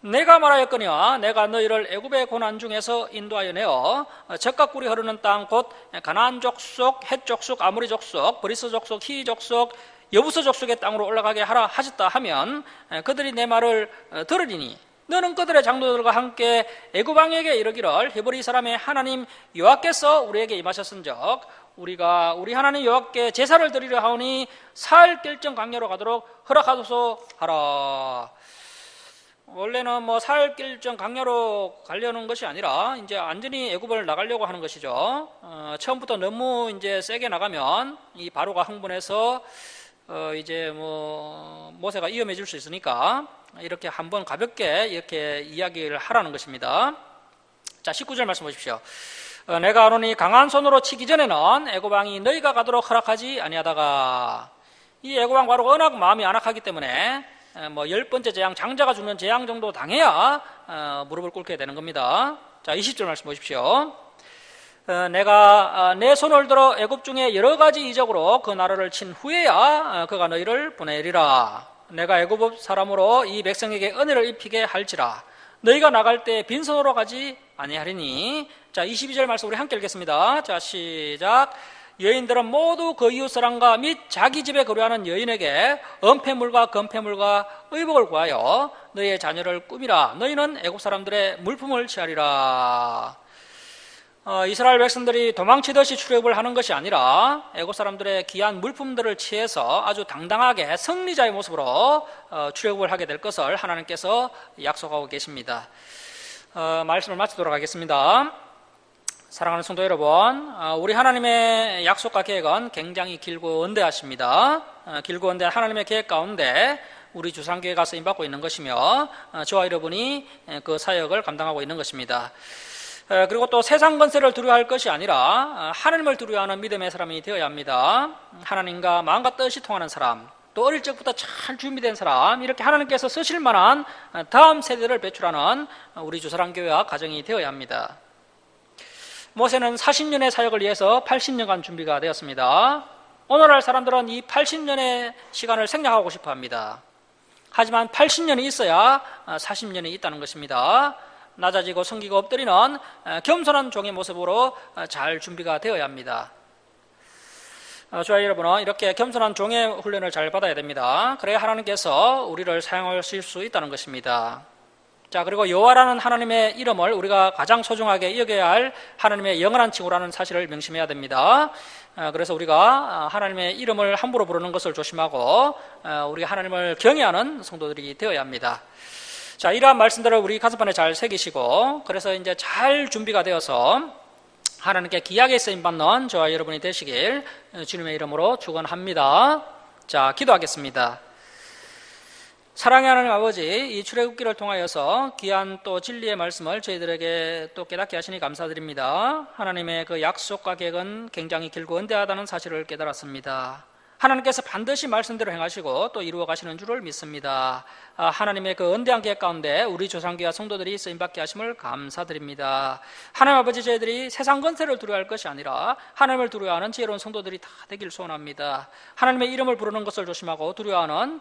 내가 말하였거니와 내가 너희를 애굽의 고난 중에서 인도하여 내어 젖과 꿀이 흐르는 땅 곧 가나안 족속, 헷 족속, 아모리 족속, 브리스 족속, 히 족속, 여부스 족속의 땅으로 올라가게 하라 하셨다 하면 그들이 내 말을 들으리니 너는 그들의 장로들과 함께 애굽 왕에게 이르기를 히브리 사람의 하나님 여호와께서 우리에게 임하셨은즉 우리가 우리 하나님 여호와께 제사를 드리려 하오니 사흘 결정 광야로 가도록 허락하소서 하라. 원래는 사흘 결정 광야로 가려는 것이 아니라 이제 완전히 애굽을 나가려고 하는 것이죠. 처음부터 너무 이제 세게 나가면 이 바로가 흥분해서 이제 모세가 위험해질 수 있으니까 이렇게 한번 가볍게 이렇게 이야기를 하라는 것입니다. 자, 19절 말씀 보십시오. 내가 아노니 강한 손으로 치기 전에는 애굽 왕이 너희가 가도록 허락하지 아니하다가, 이 애굽 왕 바로 워낙 마음이 안악하기 때문에 10번째 재앙, 장자가 죽는 재앙 정도 당해야 무릎을 꿇게 되는 겁니다. 자, 20절 말씀 보십시오. 내가 내 손을 들어 애굽 중에 여러 가지 이적으로 그 나라를 친 후에야 그가 너희를 보내리라. 내가 애굽 사람으로 이 백성에게 은혜를 입히게 할지라. 너희가 나갈 때 빈손으로 가지 아니하리니. 자, 22절 말씀 우리 함께 읽겠습니다. 자, 시작. 여인들은 모두 그 이웃 사람과 및 자기 집에 거류하는 여인에게 은폐물과 금폐물과 의복을 구하여 너희의 자녀를 꾸미라. 너희는 애굽 사람들의 물품을 취하리라. 이스라엘 백성들이 도망치듯이 출애굽을 하는 것이 아니라 애굽 사람들의 귀한 물품들을 취해서 아주 당당하게 승리자의 모습으로 출애굽을 하게 될 것을 하나님께서 약속하고 계십니다. 말씀을 마치도록 하겠습니다. 사랑하는 성도 여러분, 우리 하나님의 약속과 계획은 굉장히 길고 원대하십니다. 길고 원대한 하나님의 계획 가운데 우리 주상교회가 쓰임받고 있는 것이며 저와 여러분이 그 사역을 감당하고 있는 것입니다. 그리고 또 세상 권세를 두려워할 것이 아니라 하나님을 두려워하는 믿음의 사람이 되어야 합니다. 하나님과 마음과 뜻이 통하는 사람, 또 어릴 적부터 잘 준비된 사람, 이렇게 하나님께서 쓰실 만한 다음 세대를 배출하는 우리 주사랑교회와 가정이 되어야 합니다. 모세는 40년의 사역을 위해서 80년간 준비가 되었습니다. 오늘날 사람들은 이 80년의 시간을 생략하고 싶어 합니다. 하지만 80년이 있어야 40년이 있다는 것입니다. 낮아지고 성기고 엎드리는 겸손한 종의 모습으로 잘 준비가 되어야 합니다. 저와 여러분은 이렇게 겸손한 종의 훈련을 잘 받아야 됩니다. 그래야 하나님께서 우리를 사용하실 수 있다는 것입니다. 자, 그리고 여호와라는 하나님의 이름을 우리가 가장 소중하게 여겨야 할 하나님의 영원한 친구라는 사실을 명심해야 됩니다. 그래서 우리가 하나님의 이름을 함부로 부르는 것을 조심하고 우리가 하나님을 경외하는 성도들이 되어야 합니다. 자, 이러한 말씀들을 우리 가슴판에 잘 새기시고, 그래서 이제 잘 준비가 되어서 하나님께 귀하게 쓰임받는 저와 여러분이 되시길 주님의 이름으로 축원합니다. 자, 기도하겠습니다. 사랑의 하나님 아버지, 이 출애굽기를 통하여서 귀한 또 진리의 말씀을 저희들에게 또 깨닫게 하시니 감사드립니다. 하나님의 그 약속과 계획은 굉장히 길고 원대하다는 사실을 깨달았습니다. 하나님께서 반드시 말씀대로 행하시고 또 이루어 가시는 줄을 믿습니다. 하나님의 그 언대한 계획 가운데 우리 조상교와 성도들이 쓰임받게 하심을 감사드립니다. 하나님 아버지, 저희들이 세상 권세를 두려워할 것이 아니라 하나님을 두려워하는 지혜로운 성도들이 다 되길 소원합니다. 하나님의 이름을 부르는 것을 조심하고 두려워하는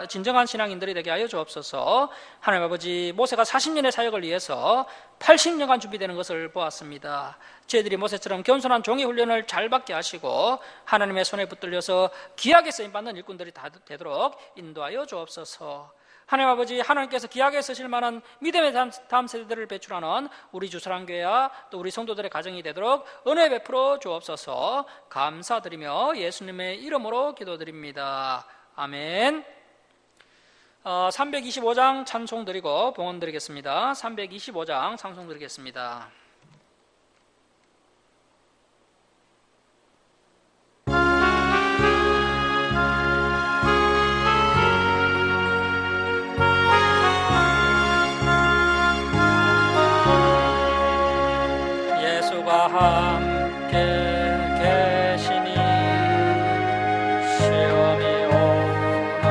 진정한 신앙인들이 되게 하여 주옵소서. 하나님 아버지, 모세가 40년의 사역을 위해서 80년간 준비되는 것을 보았습니다. 저희들이 모세처럼 겸손한 종의 훈련을 잘 받게 하시고 하나님의 손에 붙들려서 귀하게 쓰임받는 일꾼들이 다 되도록 인도하여 주옵소서. 하나님 아버지, 하나님께서 귀하게 쓰실 만한 믿음의 다음 세대들을 배출하는 우리 주사랑교회와 또 우리 성도들의 가정이 되도록 은혜 베풀어 주옵소서. 감사드리며 예수님의 이름으로 기도드립니다. 아멘. 325장 찬송 드리고 봉헌 드리겠습니다. 325장 찬송 드리겠습니다. 예수가 함께 계시니 시험이 오나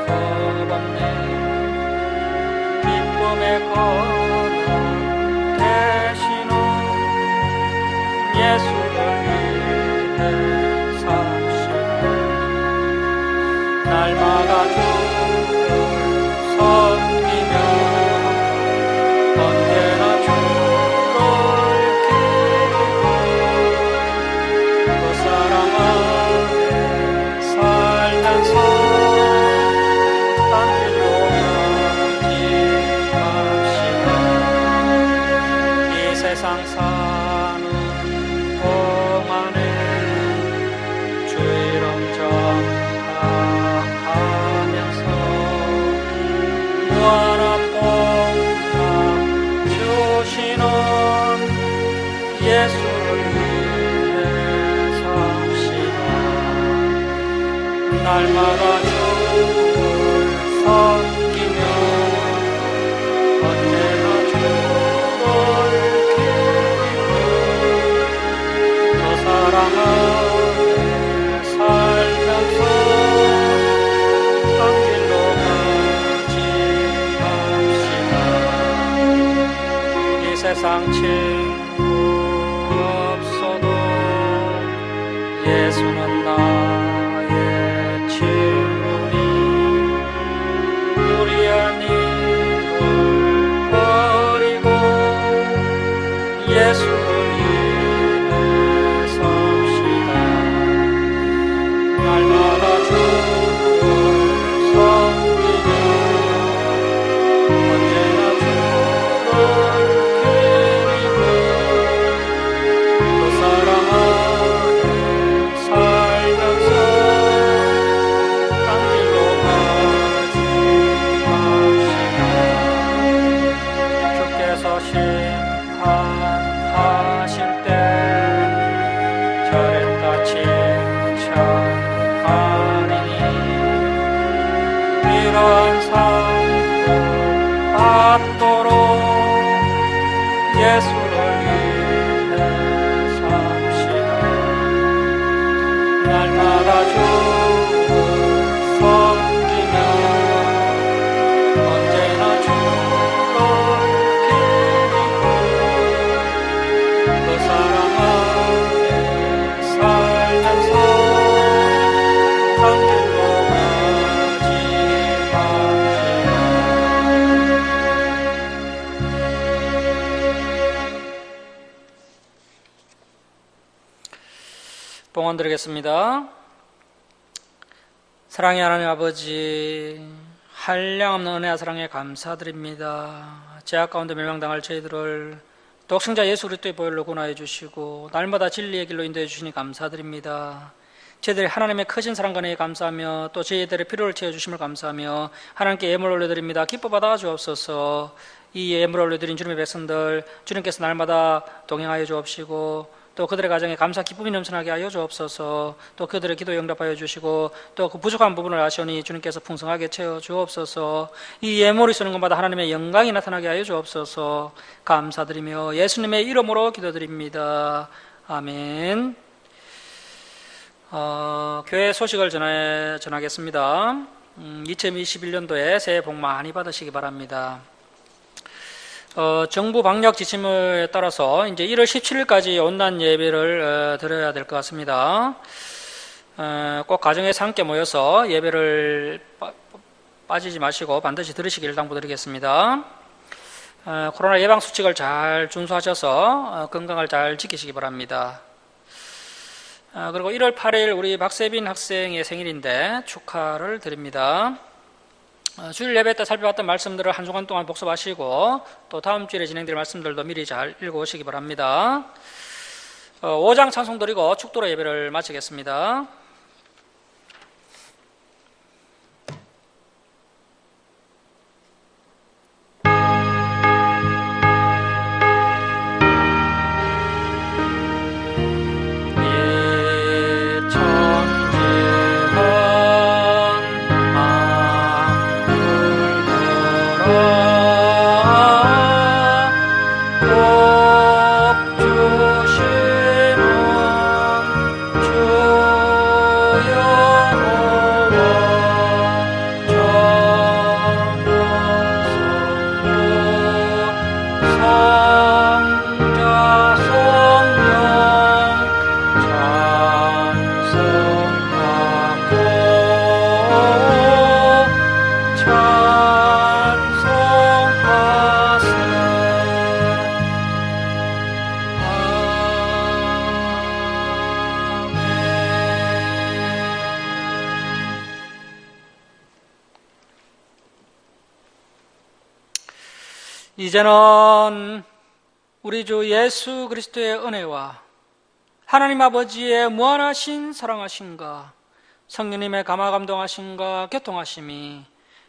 겁없네. 기쁨의 걸음 되시는 예수를 위해 삽시다. 날마다 주를 섬기며 언제나 주를 기리고 그 사랑 안에 살면서 땅길로 가지갑시다. 이 세상 사는 동안에 주의름 전파하면서 무한한 복상 주시는 예수를 위해 삽시다. 날마다 주를 섬기며 언제나 주를 기리고 그 사랑 안에 살면서 땅길로 가지갑시다. 이 세상 친구 없어도 예수는 나의 친구니 우리의 님을 버리고 예수를 위해 삽시다. 날마다 주를 섬기며 언제나 주를 기리고 받도록 예수를 위해 삽시다. 날마다 주를 섬기며 언제나 주를 기리고 그 사랑 안에 살면서 한 길로 가지 맙시다. 봉헌 드리겠습니다. 사랑의 하나님 아버지, 한량없는 은혜와 사랑에 감사드립니다. 죄악 가운데 멸망당할 저희들을 독생자 예수 그리스도의 보혈로 구원하여 주시고 날마다 진리의 길로 인도해 주시니 감사드립니다. 저희들이 하나님의 크신 사랑과 은혜에 감사하며 또 저희들의 필요를 채워주심을 감사하며 하나님께 예물 올려드립니다. 기뻐 받아 주옵소서. 이 예물 올려드린 주님의 백성들, 주님께서 날마다 동행하여 주옵시고 또 그들의 가정에 감사 기쁨이 넘쳐나게 하여 주옵소서. 또 그들의 기도에 응답하여 주시고 또 그 부족한 부분을 아시오니 주님께서 풍성하게 채워 주옵소서. 이 예물이 쓰는 것마다 하나님의 영광이 나타나게 하여 주옵소서. 감사드리며 예수님의 이름으로 기도드립니다. 아멘. 교회 소식을 전하겠습니다. 2021년도에 새해 복 많이 받으시기 바랍니다. 정부 방역 지침에 따라서 이제 1월 17일까지 온라인 예배를 드려야 될 것 같습니다. 꼭 가정에서 함께 모여서 예배를 빠지지 마시고 반드시 들으시길 당부드리겠습니다. 코로나 예방 수칙을 잘 준수하셔서 건강을 잘 지키시기 바랍니다. 그리고 1월 8일 우리 박세빈 학생의 생일인데 축하를 드립니다. 주일 예배 때 살펴봤던 말씀들을 한 주간 동안 복습하시고 또 다음 주일에 진행될 말씀들도 미리 잘 읽어오시기 바랍니다. 5장 찬송 드리고 축도로 예배를 마치겠습니다. 이제는 우리 주 예수 그리스도의 은혜와 하나님 아버지의 무한하신 사랑하심과 성령님의 감화감동하심과 교통하심이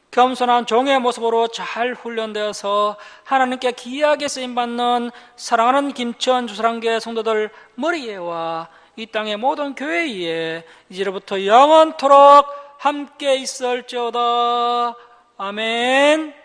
겸손한 종의 모습으로 잘 훈련되어서 하나님께 귀하게 쓰임받는 사랑하는 김천 주사랑교회 성도들 머리에와 이 땅의 모든 교회에 이제로부터 영원토록 함께 있을지어다. 아멘.